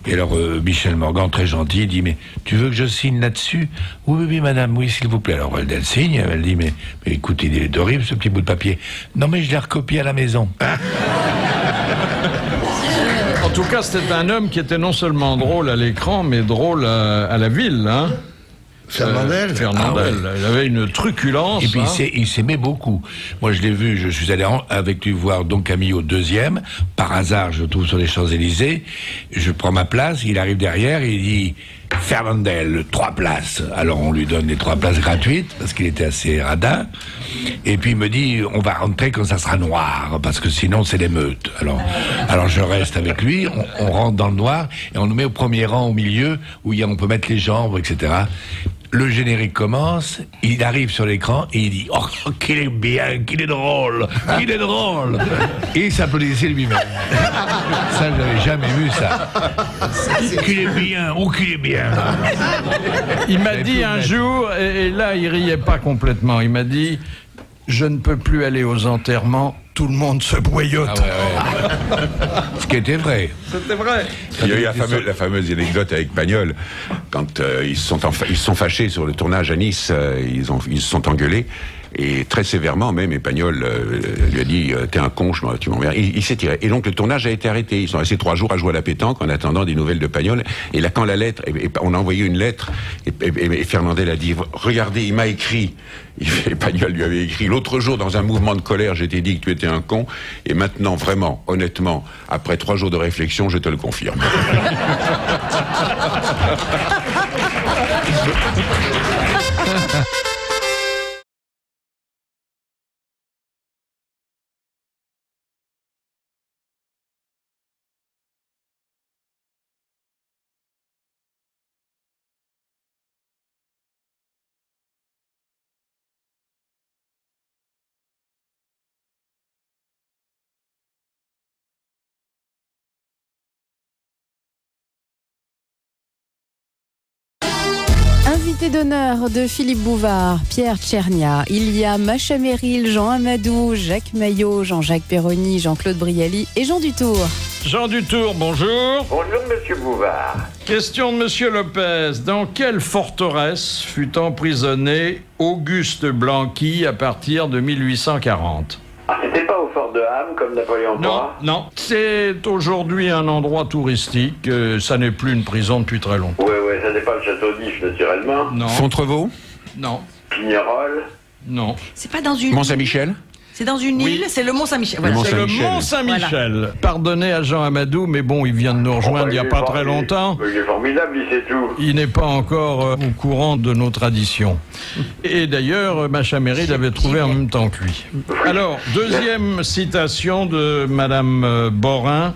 Et alors Michel Morgan, très gentil, dit « Mais tu veux que je signe là-dessus ?»« Oui, oui, madame, oui, s'il vous plaît. » Alors elle signe, elle dit « Mais écoute, il est horrible ce petit bout de papier. »« Non, mais je l'ai recopié à la maison. » En tout cas, c'était un homme qui était non seulement drôle à l'écran, mais drôle à la ville, hein. Fernandel. Fernandel. Ah ouais. Il avait une truculence. Et puis il s'aimait beaucoup. Moi je l'ai vu, je suis allé avec lui voir Don Camillo 2e. Par hasard, je le trouve sur les Champs-Élysées. Je prends ma place, il arrive derrière et il dit « Fernandel, 3 places ». Alors on lui donne les 3 places gratuites, parce qu'il était assez radin. Et puis il me dit « On va rentrer quand ça sera noir, parce que sinon c'est l'émeute ». Alors je reste avec lui, on rentre dans le noir, et on nous met au premier rang, au milieu, où on peut mettre les jambes, etc. Le générique commence, il arrive sur l'écran et il dit « Oh, qu'il est bien, qu'il est drôle, qu'il est drôle !» Et il s'applaudissait lui-même. Ça, je n'avais jamais vu ça. Qu'il est bien, oh, qu'il est bien. Il m'a dit un jour, et là il riait pas complètement, il m'a dit « Je ne peux plus aller aux enterrements, tout le monde se boyautte. » Ah ouais. Ce qui était vrai. C'était vrai. Il y a eu la fameuse anecdote avec Pagnol, quand ils se sont fâchés sur le tournage à Nice, ils se sont engueulés, et très sévèrement même, et Pagnol lui a dit « T'es un con, tu m'emmerdes ». Il s'est tiré. Et donc le tournage a été arrêté. Ils sont restés 3 jours à jouer à la pétanque en attendant des nouvelles de Pagnol. Et là, quand la lettre, on a envoyé une lettre, et Fernandel a dit « Regardez, il m'a écrit ». Et Pagnol lui avait écrit « L'autre jour, dans un mouvement de colère, je t'ai dit que tu étais un con, et maintenant, vraiment, honnêtement, après 3 jours de réflexion, je te le confirme. » Invité d'honneur de Philippe Bouvard, Pierre Tchernia. Il y a Macha Merrill, Jean Amadou, Jacques Maillot, Jean-Jacques Perroni, Jean-Claude Brialy et Jean Dutour. Jean Dutour, bonjour. Bonjour, monsieur Bouvard. Question de monsieur Lopez. Dans quelle forteresse fut emprisonné Auguste Blanqui à partir de 1840 ? Ah, c'était pas au fort de Ham, comme Napoléon III ? Non. C'est aujourd'hui un endroit touristique. Ça n'est plus une prison depuis très longtemps. Oui, ça n'est pas le château d'If, naturellement. Non. Fontrevaux ? Non. Pignerol ? Non. C'est pas dans une... Mont-Saint-Michel ? C'est dans une île, c'est le Mont-Saint-Michel. Voilà. C'est le Mont-Saint-Michel. Voilà. Pardonnez à Jean Amadou, mais bon, il vient de nous rejoindre il n'y a pas très longtemps. Il est formidable, il sait tout. Il n'est pas encore au courant de nos traditions. Et d'ailleurs, Macha Merrill avait trouvé en même temps que lui. Alors, deuxième citation de Madame Borin.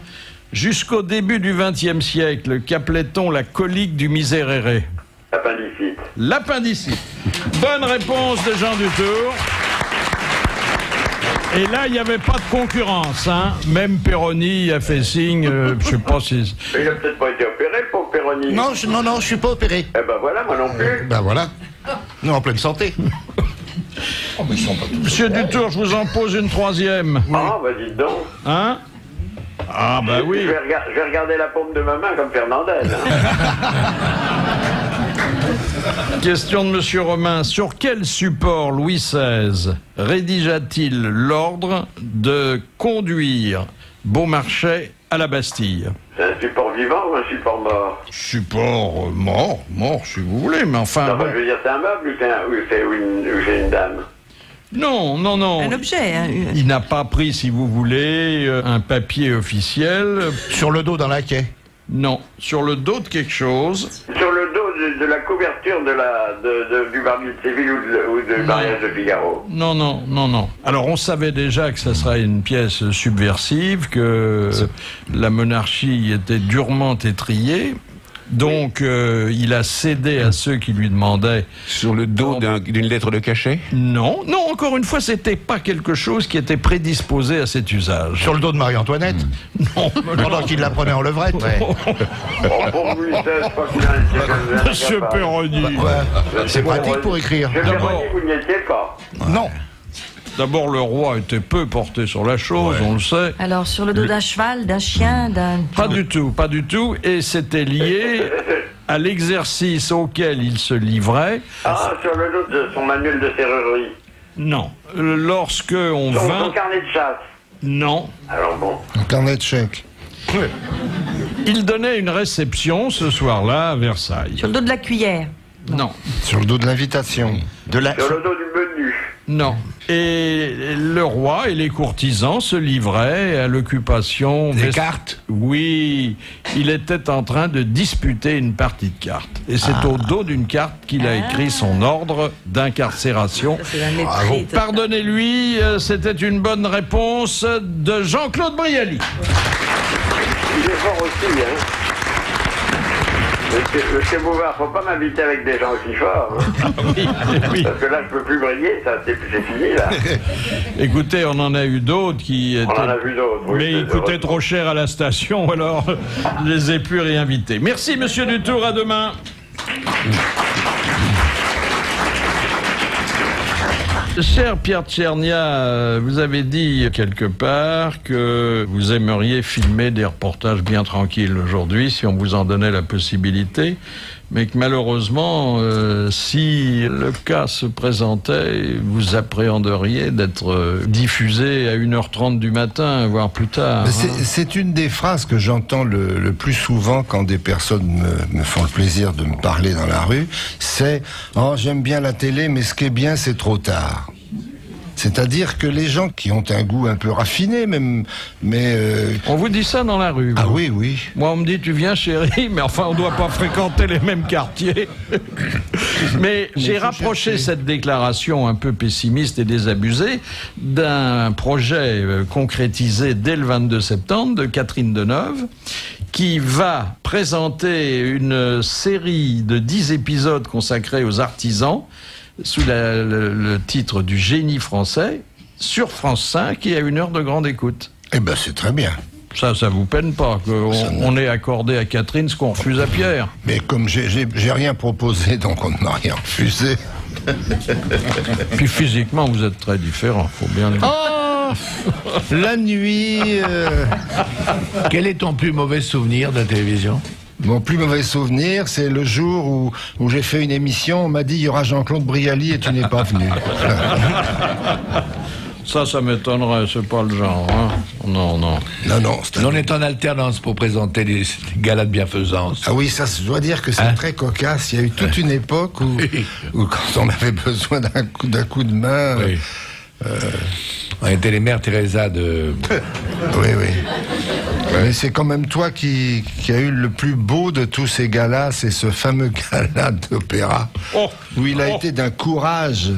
Jusqu'au début du XXe siècle, qu'appelait-on la colique du miséréré ? L'appendicite. L'appendicite. Bonne réponse de Jean Dutour. Et là, il n'y avait pas de concurrence, hein. Même Perroni a fait signe, je sais pas si... Il n'a peut-être pas été opéré, le pauvre Perroni. Non, je suis pas opéré. Eh ben voilà, moi non plus. Ben voilà. Nous en pleine santé. Oh, mais ils sont pas... Monsieur Dutour, je vous en pose une troisième. Ah, bah dites donc. Hein ? Ah, bah oui. Je vais regarder la paume de ma main comme Fernandel. Question de monsieur Romain. Sur quel support Louis XVI rédigea-t-il l'ordre de conduire Beaumarchais à la Bastille ? C'est un support vivant ou un support mort ? Support mort si vous voulez, mais enfin... Non, bon. Je veux dire, c'est un meuble ou c'est une dame ? Non. Un objet. Hein. Il n'a pas pris, si vous voulez, un papier officiel. Sur le dos dans la quai ? Non, sur le dos de quelque chose. Sur le dos de la couverture du mariage de Séville ou du mariage de Figaro. Non. Alors on savait déjà que ça serait une pièce subversive, que la monarchie était durement étrillée. Donc, il a cédé à ceux qui lui demandaient... Sur le dos d'une lettre de cachet? Non, encore une fois, c'était pas quelque chose qui était prédisposé à cet usage. Sur le dos de Marie-Antoinette? Non. Pendant qu'il la prenait en levrette? Ouais. Monsieur Perroni. C'est pratique pour écrire. D'abord, vous n'y étiez pas. Non. D'abord, le roi était peu porté sur la chose, on le sait. Alors, sur le dos d'un cheval, d'un chien, d'un... Pas du tout. Et c'était lié à l'exercice auquel il se livrait. Ah, sur le dos de son manuel de serrurerie. Non. Lorsque on Son vint... carnet de chasse. Non. Alors bon. Un carnet de chèques. Il donnait une réception ce soir-là à Versailles. Sur le dos de la cuillère. Non. Sur le dos de l'invitation. Sur le dos du menu. Non. Et le roi et les courtisans se livraient à l'occupation... Des cartes? Oui. Il était en train de disputer une partie de cartes. Et c'est au dos d'une carte qu'il a écrit son ordre d'incarcération. Pardonnez-lui, c'était une bonne réponse de Jean-Claude Brialy. Il est fort aussi, hein. Monsieur Bouvard, faut pas m'inviter avec des gens aussi forts. Hein. Oui. Parce que là, je peux plus briller, ça, c'est fini, là. Écoutez, on en a eu d'autres qui étaient... On en a vu d'autres, oui. Mais ils coûtaient trop cher à la station, alors je les ai plus réinvités. Merci, monsieur Dutour, à demain. Cher Pierre Tchernia, vous avez dit quelque part que vous aimeriez filmer des reportages bien tranquilles aujourd'hui, si on vous en donnait la possibilité, mais que malheureusement, si le cas se présentait, vous appréhenderiez d'être diffusé à 1h30 du matin, voire plus tard. C'est une des phrases que j'entends le plus souvent quand des personnes me font le plaisir de me parler dans la rue, c'est « Oh, j'aime bien la télé, mais ce qui est bien, c'est trop tard ». C'est-à-dire que les gens qui ont un goût un peu raffiné, même, mais... On vous dit ça dans la rue? Ah oui, oui. Moi, on me dit, tu viens, chérie, mais enfin, on ne doit pas fréquenter les mêmes quartiers. Mais j'ai rapproché cette déclaration un peu pessimiste et désabusée d'un projet concrétisé dès le 22 septembre de Catherine Deneuve, qui va présenter une série de 10 épisodes consacrés aux artisans, sous le titre du génie français, sur France 5 et à 1 heure de grande écoute. Eh ben, c'est très bien. Ça vous peine pas qu'on ait accordé à Catherine ce qu'on refuse à Pierre? Mais comme j'ai rien proposé, donc on ne m'a rien refusé. Puis physiquement, vous êtes très différents, faut bien le dire. Oh, la nuit... Quel est ton plus mauvais souvenir de la télévision? Mon plus mauvais souvenir, c'est le jour où j'ai fait une émission, on m'a dit il y aura Jean-Claude Brialy et tu n'es pas venu. Ça m'étonnerait, c'est pas le genre, hein. Non. On est en alternance pour présenter les galas de bienfaisance. Ah oui, ça, je dois dire que c'est très cocasse. Il y a eu toute une époque où quand on avait besoin d'un coup de main... Oui. On était les mères Teresa de... Oui. Mais c'est quand même toi qui a eu le plus beau de tous ces galas, c'est ce fameux gala d'opéra, où il a été d'un courage...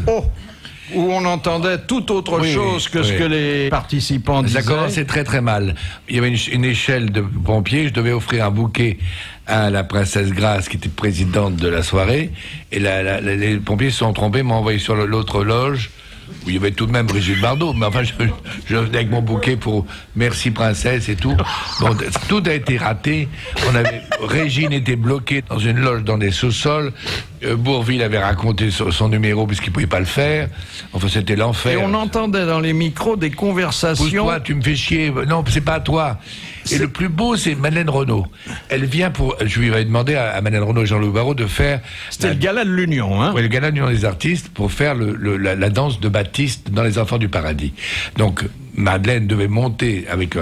Où on entendait tout autre chose que ce que les participants disaient. Ça commençait très très mal. Il y avait une échelle de pompiers, je devais offrir un bouquet à la princesse Grace, qui était présidente de la soirée, et les pompiers se sont trompés, m'ont envoyé sur l'autre loge, où il y avait tout de même Brigitte Bardot, mais enfin je venais avec mon bouquet pour merci princesse et tout. Bon, tout a été raté. Régine était bloquée dans une loge dans des sous-sols. Bourvil avait raconté son numéro puisqu'il pouvait pas le faire. Enfin, c'était l'enfer. Et on entendait dans les micros des conversations. Pousse-toi, tu me fais chier. Non, c'est pas à toi. Et le plus beau, c'est Madeleine Renaud. Elle vient pour... Je lui avais demandé à Madeleine Renaud et Jean-Louis Barrault de faire... C'était le gala de l'Union, hein? Oui, le gala de l'Union des artistes pour faire la danse de Baptiste dans Les Enfants du Paradis. Donc, Madeleine devait monter avec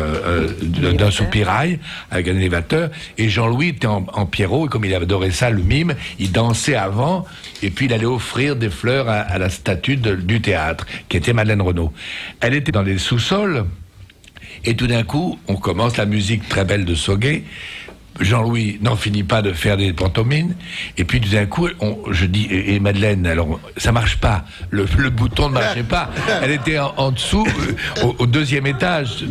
d'un soupirail, avec un élévateur, et Jean-Louis était en Pierrot, et comme il adorait ça, le mime, il dansait avant, et puis il allait offrir des fleurs à la statue du théâtre, qui était Madeleine Renaud. Elle était dans les sous-sols, et tout d'un coup, on commence la musique très belle de Sauguet, Jean-Louis n'en finit pas de faire des pantomimes, et puis tout d'un coup, je dis, et Madeleine, alors, ça marche pas, le bouton ne marchait pas, elle était en dessous, au deuxième étage,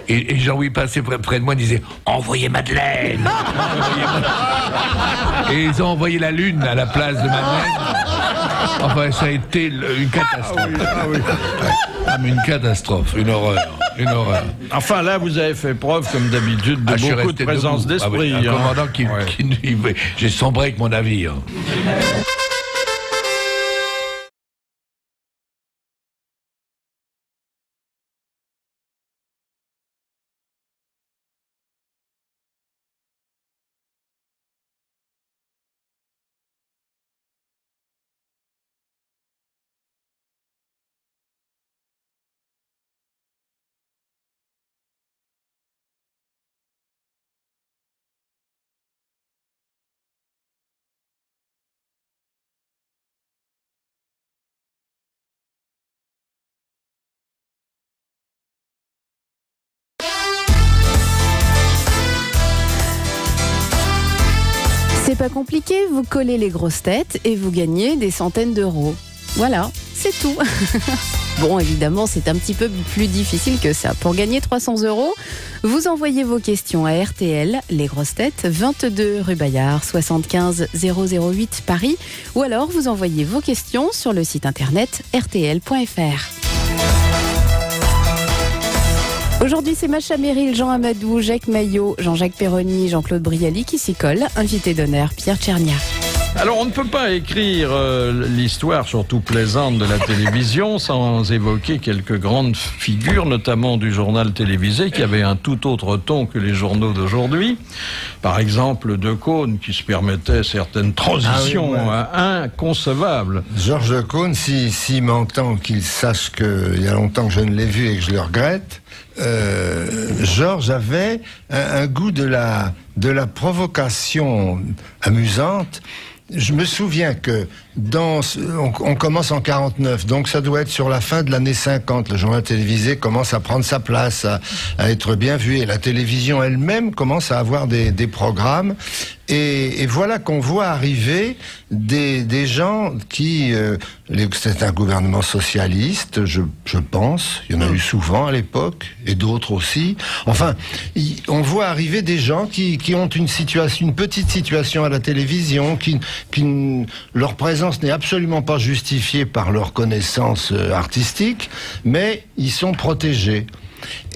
et Jean-Louis passait près de moi et disait, envoyez Madeleine. Et ils ont envoyé la lune à la place de Madeleine. Enfin, ça a été une catastrophe. Mais une catastrophe, une horreur. Enfin, là, vous avez fait preuve, comme d'habitude, de beaucoup de présence d'esprit. Un commandant j'ai sombré avec mon navire. C'est pas compliqué, vous collez les grosses têtes et vous gagnez des centaines d'euros. Voilà, c'est tout. Bon, évidemment, c'est un petit peu plus difficile que ça. Pour gagner 300 euros, vous envoyez vos questions à RTL, les grosses têtes, 22 rue Bayard, 75 008 Paris, ou alors vous envoyez vos questions sur le site internet rtl.fr. Aujourd'hui, c'est Macha Merrill, Jean Amadou, Jacques Maillot, Jean-Jacques Perroni, Jean-Claude Brialy qui s'y collent. Invité d'honneur, Pierre Tchernia. Alors, on ne peut pas écrire l'histoire, surtout plaisante, de la télévision sans évoquer quelques grandes figures, notamment du journal télévisé, qui avait un tout autre ton que les journaux d'aujourd'hui. Par exemple, Decaune, qui se permettait certaines transitions inconcevables. Georges Decaune, s'il m'entend, qu'il sache qu'il y a longtemps que je ne l'ai vu et que je le regrette, Georges avait un goût de la provocation amusante. Je me souviens que on commence en 49, donc ça doit être sur la fin de l'année 50. Le journal télévisé commence à prendre sa place, à être bien vu, et la télévision elle-même commence à avoir des programmes. Et voilà qu'on voit arriver des gens qui... c'est un gouvernement socialiste, je pense. Il y en a eu souvent à l'époque, et d'autres aussi. Enfin, on voit arriver des gens qui ont une petite situation à la télévision, leur présence n'est absolument pas justifiée par leur connaissance artistique, mais ils sont protégés.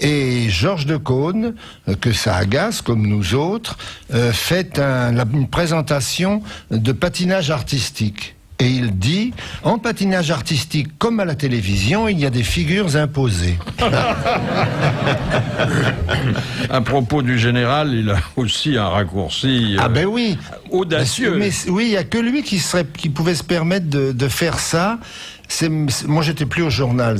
Et Georges Decaune, que ça agace comme nous autres, fait une présentation de patinage artistique. Et il dit, en patinage artistique comme à la télévision, il y a des figures imposées. À propos du général, il a aussi un raccourci audacieux. Mais oui, il n'y a que lui qui pouvait se permettre de faire ça. Moi, j'étais plus au journal,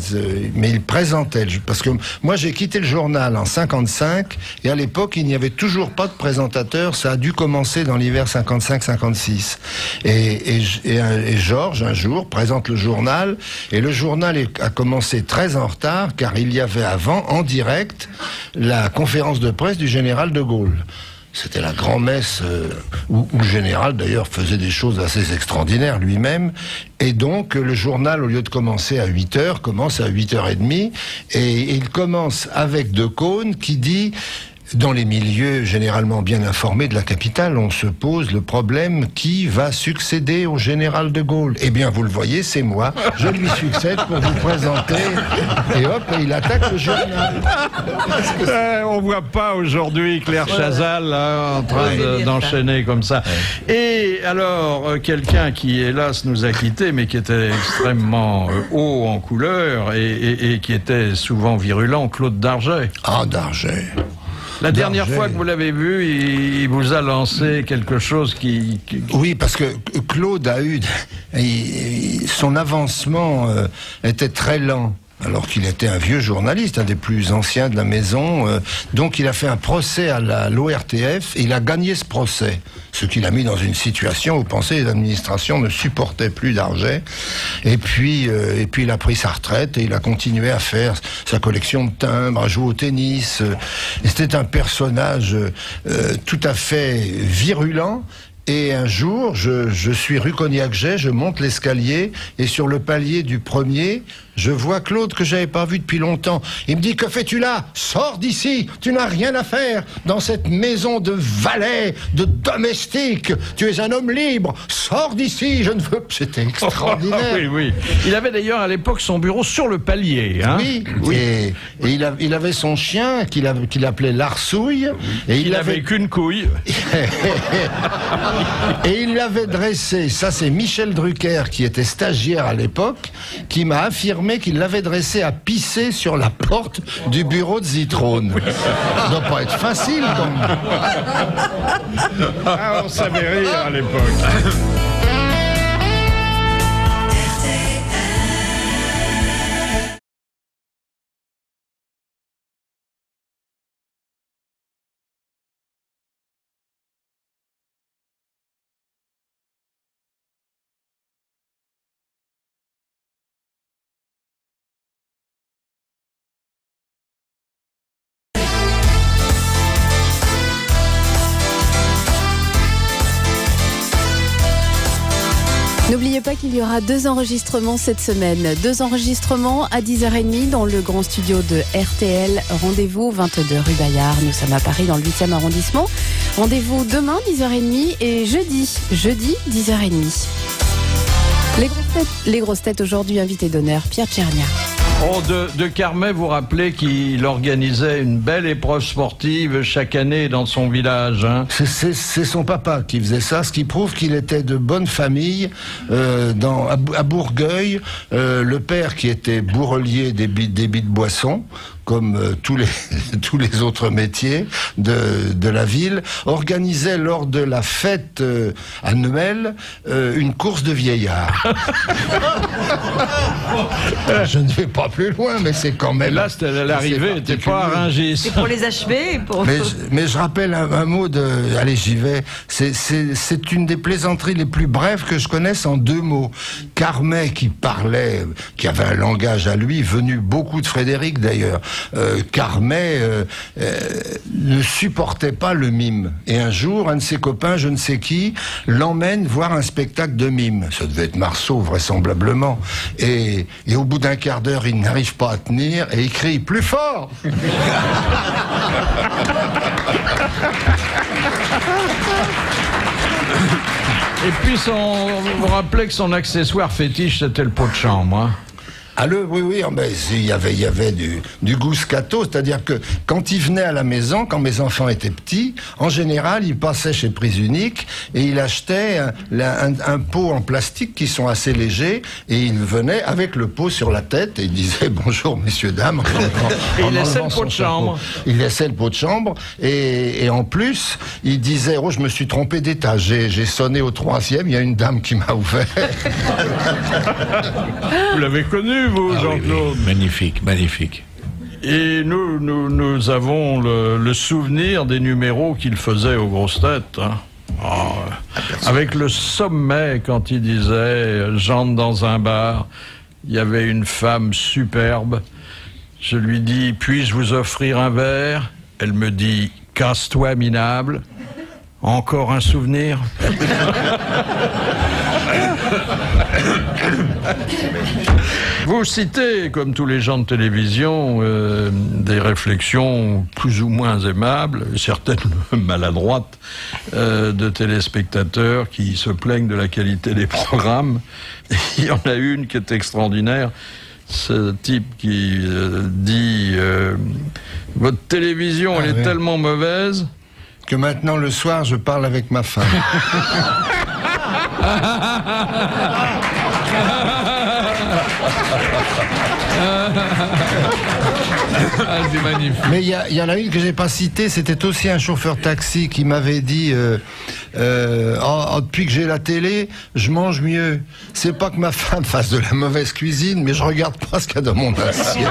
mais il présentait. Parce que moi, j'ai quitté le journal en 55, et à l'époque, il n'y avait toujours pas de présentateur. Ça a dû commencer dans l'hiver 55-56. Et Georges, un jour, présente le journal, et le journal a commencé très en retard, car il y avait avant, en direct, la conférence de presse du général de Gaulle. C'était la grand-messe où le général, d'ailleurs, faisait des choses assez extraordinaires lui-même. Et donc, le journal, au lieu de commencer à 8h, commence à 8h30. Et il commence avec Decaune qui dit... Dans les milieux généralement bien informés de la capitale, on se pose le problème qui va succéder au général de Gaulle. Eh bien, vous le voyez, c'est moi. Je lui succède pour vous présenter. Et hop, il attaque le journal. On voit pas aujourd'hui Claire Chazal là, en train d'enchaîner comme ça. Et alors, quelqu'un qui, hélas, nous a quittés, mais qui était extrêmement haut en couleur et qui était souvent virulent, Claude Darget. Ah, Darget. La dernière fois que vous l'avez vu, il vous a lancé quelque chose qui... Oui, parce que Claude a eu... son avancement était très lent. alors qu'il était un vieux journaliste, un des plus anciens de la maison. Donc il a fait un procès à l'ORTF et il a gagné ce procès. Ce qui l'a mis dans une situation où, pensez, l'administration ne supportait plus d'argent. Et puis il a pris sa retraite et il a continué à faire sa collection de timbres, à jouer au tennis. Et c'était un personnage tout à fait virulent. Et un jour, je suis rue Cognac-Jay, je monte l'escalier, et sur le palier du premier, je vois Claude que j'avais pas vu depuis longtemps. Il me dit: que fais-tu là? Sors d'ici, tu n'as rien à faire dans cette maison de valets, de domestiques. Tu es un homme libre, sors d'ici, je ne veux pas. C'était extraordinaire. Oui. Il avait d'ailleurs à l'époque son bureau sur le palier. Hein. Oui. Et il avait son chien qu'il appelait Larsouille. Et il avait qu'une couille. Et il l'avait dressé, ça c'est Michel Drucker qui était stagiaire à l'époque, qui m'a affirmé qu'il l'avait dressé à pisser sur la porte du bureau de Zitrone. Ça doit pas être facile comme... On savait rire à l'époque. N'oubliez pas qu'il y aura 2 enregistrements cette semaine. 2 enregistrements à 10h30 dans le grand studio de RTL. Rendez-vous 22 rue Bayard. Nous sommes à Paris dans le 8e arrondissement. Rendez-vous demain 10h30 et jeudi 10h30. Les grosses têtes aujourd'hui, invité d'honneur Pierre Tchernia. Oh, de Carmet, vous rappelez qu'il organisait une belle épreuve sportive chaque année dans son village. Hein. C'est son papa qui faisait ça, ce qui prouve qu'il était de bonne famille. À Bourgueil, le père qui était bourrelier des débits de boissons, comme tous les autres métiers de la ville, organisait lors de la fête annuelle une course de vieillards. Je ne vais pas plus loin, mais c'est quand même... Là, l'arrivée n'était pas à Rungis. C'est pour les achever mais je rappelle un mot de... Allez, j'y vais. C'est une des plaisanteries les plus brèves que je connaisse en 2 mots. Carmet, qui parlait, qui avait un langage à lui, venu beaucoup de Frédéric d'ailleurs, Carmet ne supportait pas le mime. Et un jour, un de ses copains, je ne sais qui, l'emmène voir un spectacle de mime. Ça devait être Marceau, vraisemblablement. Et au bout d'un quart d'heure, il n'arrive pas à tenir et il crie plus fort. Et puis, vous vous rappelez que son accessoire fétiche, c'était le pot de chambre. Hein. Ah oui, mais il y avait du goût scato, c'est-à-dire que quand il venait à la maison, quand mes enfants étaient petits, en général, il passait chez Prise Unique et il achetait un pot en plastique qui sont assez légers et il venait avec le pot sur la tête et il disait bonjour messieurs dames. Et il laissait le pot de chambre. Il laissait le pot de chambre et en plus, il disait je me suis trompé d'étage, j'ai sonné au 3e, il y a une dame qui m'a ouvert. Vous l'avez connu vous, Jean-Claude? Oui. Magnifique. Et nous avons le souvenir des numéros qu'il faisait aux grosses têtes. Hein. Avec le sommet, quand il disait « J'entre dans un bar, il y avait une femme superbe. Je lui dis « Puis-je vous offrir un verre ?» Elle me dit « Casse-toi, minable. » Encore un souvenir? Vous citez, comme tous les gens de télévision, des réflexions plus ou moins aimables, certaines maladroites, de téléspectateurs qui se plaignent de la qualité des programmes. Il y en a une qui est extraordinaire. Ce type qui dit « Votre télévision, elle est tellement mauvaise... » que maintenant, le soir, je parle avec ma femme. C'est magnifique. Mais il y en a une que j'ai pas citée, c'était aussi un chauffeur taxi qui m'avait dit depuis que j'ai la télé, je mange mieux. C'est pas que ma femme fasse de la mauvaise cuisine, mais je regarde pas ce qu'il y a dans mon assiette.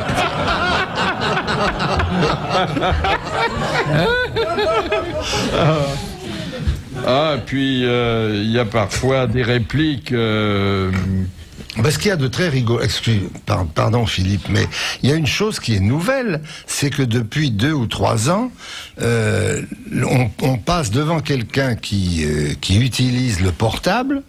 Puis il y a parfois des répliques. Parce qu'il y a de très rigolo. Pardon Philippe, mais il y a une chose qui est nouvelle, c'est que depuis 2 ou 3 ans, on passe devant quelqu'un qui utilise le portable.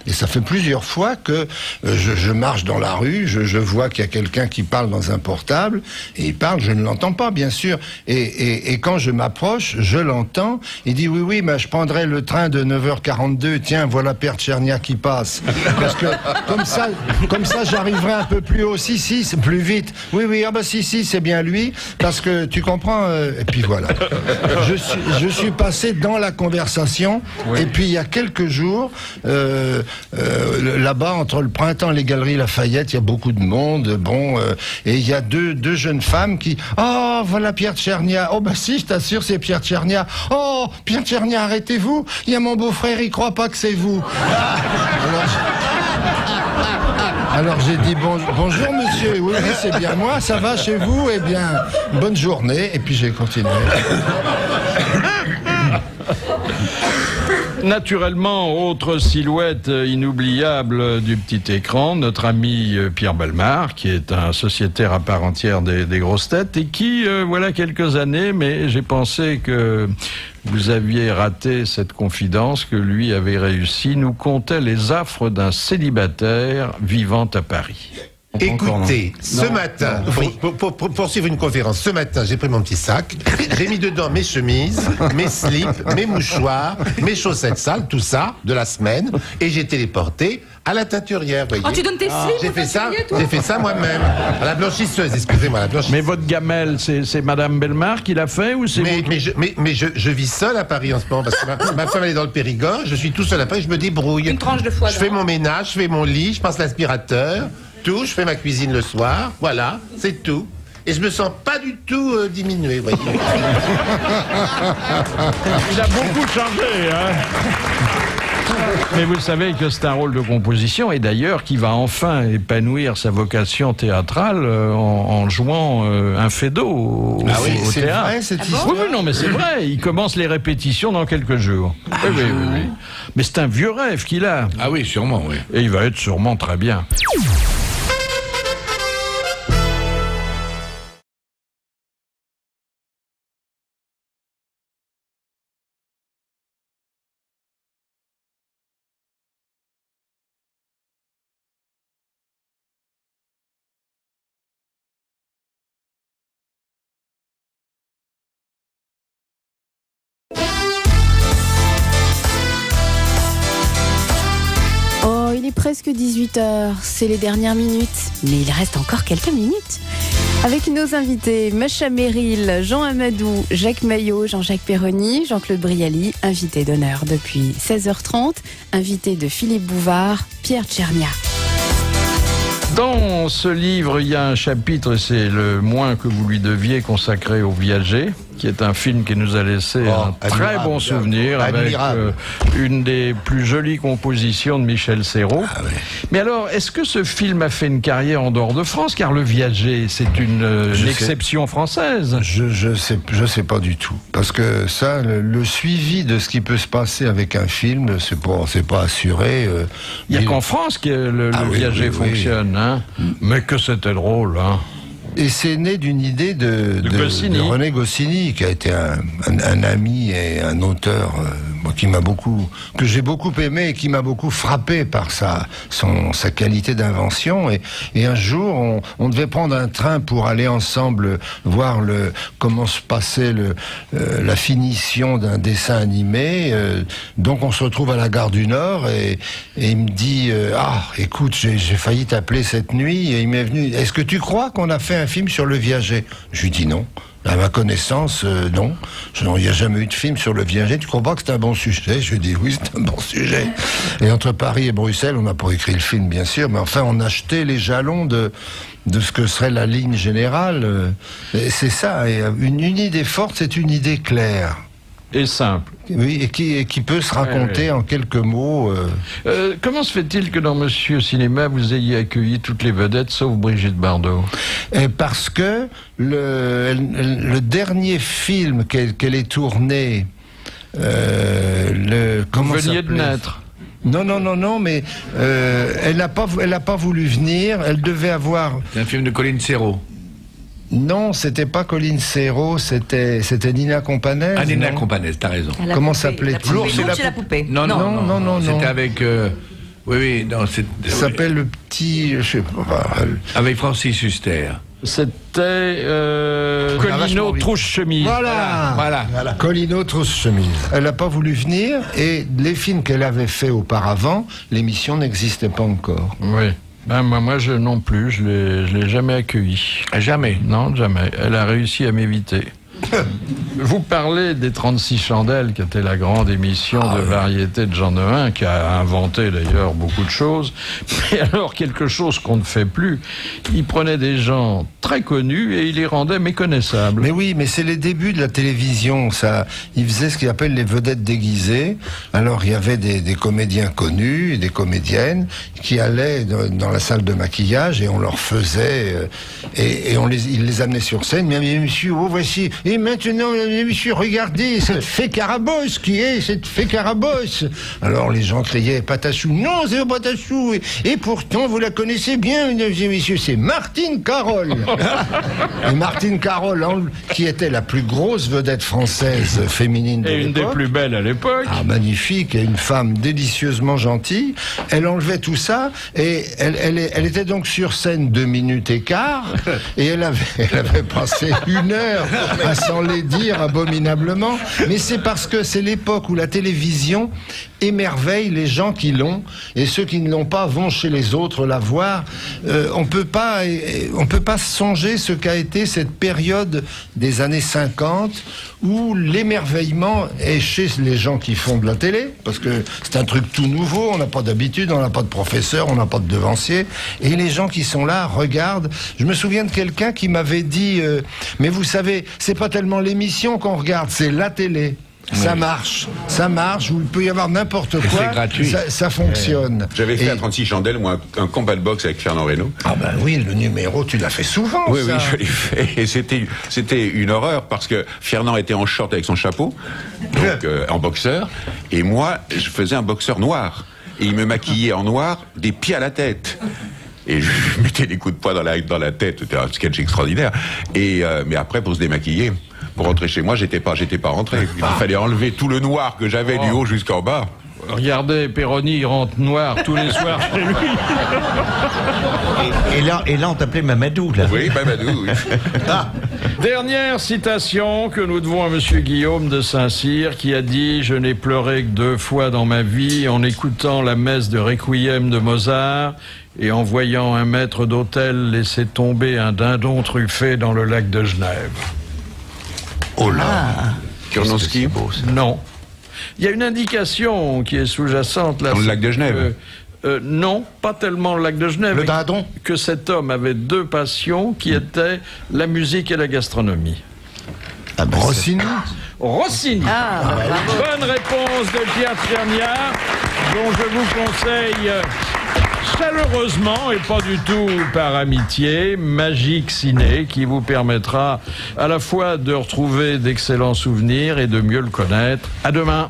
Et ça fait plusieurs fois que je marche dans la rue, je vois qu'il y a quelqu'un qui parle dans un portable, et il parle, je ne l'entends pas, bien sûr. Et quand je m'approche, je l'entends, il dit oui, mais je prendrai le train de 9h42, tiens, voilà Pierre Tchernia qui passe. Parce que comme ça j'arriverai un peu plus haut, si, c'est plus vite. Oui, ah bah si, c'est bien lui, parce que tu comprends, et puis voilà. Je suis passé dans la conversation, oui. Et puis il y a quelques jours, là-bas, entre le printemps et les galeries Lafayette, il y a beaucoup de monde, et il y a deux jeunes femmes qui... Oh, voilà Pierre Tchernia. Oh, bah si, je t'assure, c'est Pierre Tchernia. Oh, Pierre Tchernia, arrêtez-vous. Il y a mon beau-frère, il croit pas que c'est vous. Alors j'ai dit bonjour monsieur, oui c'est bien moi, ça va chez vous? Eh bien, bonne journée, et puis j'ai continué. Naturellement, autre silhouette inoubliable du petit écran, notre ami Pierre Bellemare, qui est un sociétaire à part entière des grosses têtes, et qui, voilà quelques années, mais j'ai pensé que vous aviez raté cette confidence, que lui avait réussi, nous contait les affres d'un célibataire vivant à Paris. Écoutez, ce matin, pour poursuivre une conférence, ce matin, j'ai pris mon petit sac, j'ai mis dedans mes chemises, mes slips, mes mouchoirs, mes chaussettes sales, tout ça, de la semaine, et j'ai téléporté à la teinturière, voyez. Oh, tu donnes tes slips J'ai fait ça moi-même. À la blanchisseuse, excusez-moi, la blanchisseuse. Mais votre gamelle, c'est Madame Bellemare qui l'a fait, ou c'est je vis seul à Paris en ce moment, parce que ma femme elle est dans le Périgord, je suis tout seul à Paris, je me débrouille. Une tranche de foie. Je fais mon ménage, je fais mon lit, je passe l'aspirateur, tout, je fais ma cuisine le soir, voilà, c'est tout. Et je me sens pas du tout diminué, voyez. Il a beaucoup changé, hein. Mais vous savez que c'est un rôle de composition, et d'ailleurs qui va enfin épanouir sa vocation théâtrale en jouant un Feydeau au théâtre. C'est vrai cette histoire. Oui, non, mais c'est vrai. Il commence les répétitions dans quelques jours. Oui. Mais c'est un vieux rêve qu'il a. Ah oui, sûrement, oui. Et il va être sûrement très bien. Il est presque 18h, c'est les dernières minutes, mais il reste encore quelques minutes. Avec nos invités, Macha Merrill, Jean Amadou, Jacques Maillot, Jean-Jacques Perroni, Jean-Claude Brialy, invité d'honneur depuis 16h30, invité de Philippe Bouvard, Pierre Tchernia. Dans ce livre, il y a un chapitre, c'est le moins que vous lui deviez, consacré au Viager, qui est un film qui nous a laissé un très bon souvenir, avec une des plus jolies compositions de Michel Serrault. Ah, ouais. Mais alors, est-ce que ce film a fait une carrière en dehors de France? Car Le Viager, c'est une exception française. Je sais pas du tout. Parce que ça, le suivi de ce qui peut se passer avec un film, c'est pas assuré. Il n'y a qu'en France que le Viager fonctionne. Hein. Mais que c'était drôle, hein. Et c'est né d'une idée de René Goscinny, qui a été un ami et un auteur que j'ai beaucoup aimé et qui m'a beaucoup frappé par sa qualité d'invention. Et un jour, on devait prendre un train pour aller ensemble voir comment se passait la finition d'un dessin animé. Donc on se retrouve à la gare du Nord et il me dit écoute, j'ai failli t'appeler cette nuit. Et il m'est venu, est-ce que tu crois qu'on a fait un film sur Le Viager? Je lui dis non. À ma connaissance, non. Il n'y a jamais eu de film sur Le Viager. Tu crois pas que c'est un bon sujet? Je lui dis oui, c'est un bon sujet. Et entre Paris et Bruxelles, on n'a pas écrit le film, bien sûr, mais enfin, on a acheté les jalons de ce que serait la ligne générale. Et c'est ça. Et une idée forte, c'est une idée claire. et simple. Oui, et qui peut se raconter en quelques mots. Comment se fait-il que dans Monsieur Cinéma, vous ayez accueilli toutes les vedettes, sauf Brigitte Bardot? Parce que le dernier film qu'elle ait tourné... Vous veniez de naître. Non, mais elle n'a pas voulu venir. Elle devait avoir... C'est un film de Colin Serrault. Non, c'était pas Colin Serrault, c'était Nina Companès. Ah, Nina Companès, t'as raison. Comment s'appelait-il? L'ours et la poupée. Non. C'était avec... Oui, non, c'est... Ça s'appelle le petit... Je sais pas. Avec Francis Huster. C'était Colino Trousse-Chemise. Voilà. Colino Trousse-Chemise. Elle n'a pas voulu venir et les films qu'elle avait fait auparavant, l'émission n'existait pas encore. Oui. Ben, moi, non plus, je l'ai jamais accueillie. Jamais? Non, jamais. Elle a réussi à m'éviter. Vous parlez des 36 chandelles, qui était la grande émission de variété de Jean Neuin, qui a inventé d'ailleurs beaucoup de choses. Mais alors, quelque chose qu'on ne fait plus, il prenait des gens très connus et il les rendait méconnaissables. Mais oui, mais c'est les débuts de la télévision, ça. Il faisait ce qu'il appelle les vedettes déguisées. Alors, il y avait des comédiens connus et des comédiennes qui allaient dans la salle de maquillage et on leur faisait... et ils les amenaient sur scène. Mais monsieur, voici... Et maintenant, monsieur, regardez, cette fée Carabosse, qui est cette fée Carabosse? Alors les gens criaient, Patassou. Non, c'est pas Patassou. Et pourtant, vous la connaissez bien, mesdames et messieurs, c'est Martine Carole. Et Martine Carole, qui était la plus grosse vedette française féminine de l'époque. Et une des plus belles à l'époque. Ah, magnifique, et une femme délicieusement gentille. Elle enlevait tout ça, et elle était donc sur scène 2 minutes et quart, et elle avait passé 1 heure à s'en les dire abominablement, mais c'est parce que c'est l'époque où la télévision émerveille les gens qui l'ont, et ceux qui ne l'ont pas vont chez les autres la voir. On peut pas songer ce qu'a été cette période des années 50 où l'émerveillement est chez les gens qui font de la télé, parce que c'est un truc tout nouveau, on n'a pas d'habitude, on n'a pas de professeur, on n'a pas de devancier, et les gens qui sont là regardent. Je me souviens de quelqu'un qui m'avait dit mais vous savez, c'est pas tellement l'émission qu'on regarde, c'est la télé. Ça marche, où il peut y avoir n'importe quoi, c'est gratuit. Ça fonctionne. J'avais fait à 36 chandelles, moi, un combat de boxe avec Fernand Reynaud. Ah ben oui, le numéro, tu l'as fait souvent. Oui, je l'ai fait, et c'était une horreur, parce que Fernand était en short avec son chapeau, donc en boxeur, et moi, je faisais un boxeur noir, et il me maquillait en noir des pieds à la tête. Et je mettais des coups de poing dans la tête, c'était un sketch extraordinaire. Mais après, pour se démaquiller, pour rentrer chez moi, j'étais pas rentré. Il fallait enlever tout le noir que j'avais du haut jusqu'en bas. Regardez, Péroni, il rentre noir tous les soirs chez lui. Et là, on t'appelait Mamadou, là. Oui, Mamadou, oui. Dernière citation que nous devons à monsieur Guillaume de Saint-Cyr, qui a dit « Je n'ai pleuré que 2 fois dans ma vie en écoutant la messe de Requiem de Mozart et en voyant un maître d'hôtel laisser tomber un dindon truffé dans le lac de Genève. » Oh là Kurnowski? Non. Il y a une indication qui est sous-jacente là. Dans le lac de Genève? Non, pas tellement le lac de Genève. Le dindon? Que cet homme avait 2 passions qui étaient la musique et la gastronomie. Ah ben Rossini? Rossini. Bonne réponse de Pierre Tchernia, dont je vous conseille chaleureusement et pas du tout par amitié, Magique Ciné, qui vous permettra à la fois de retrouver d'excellents souvenirs et de mieux le connaître. À demain.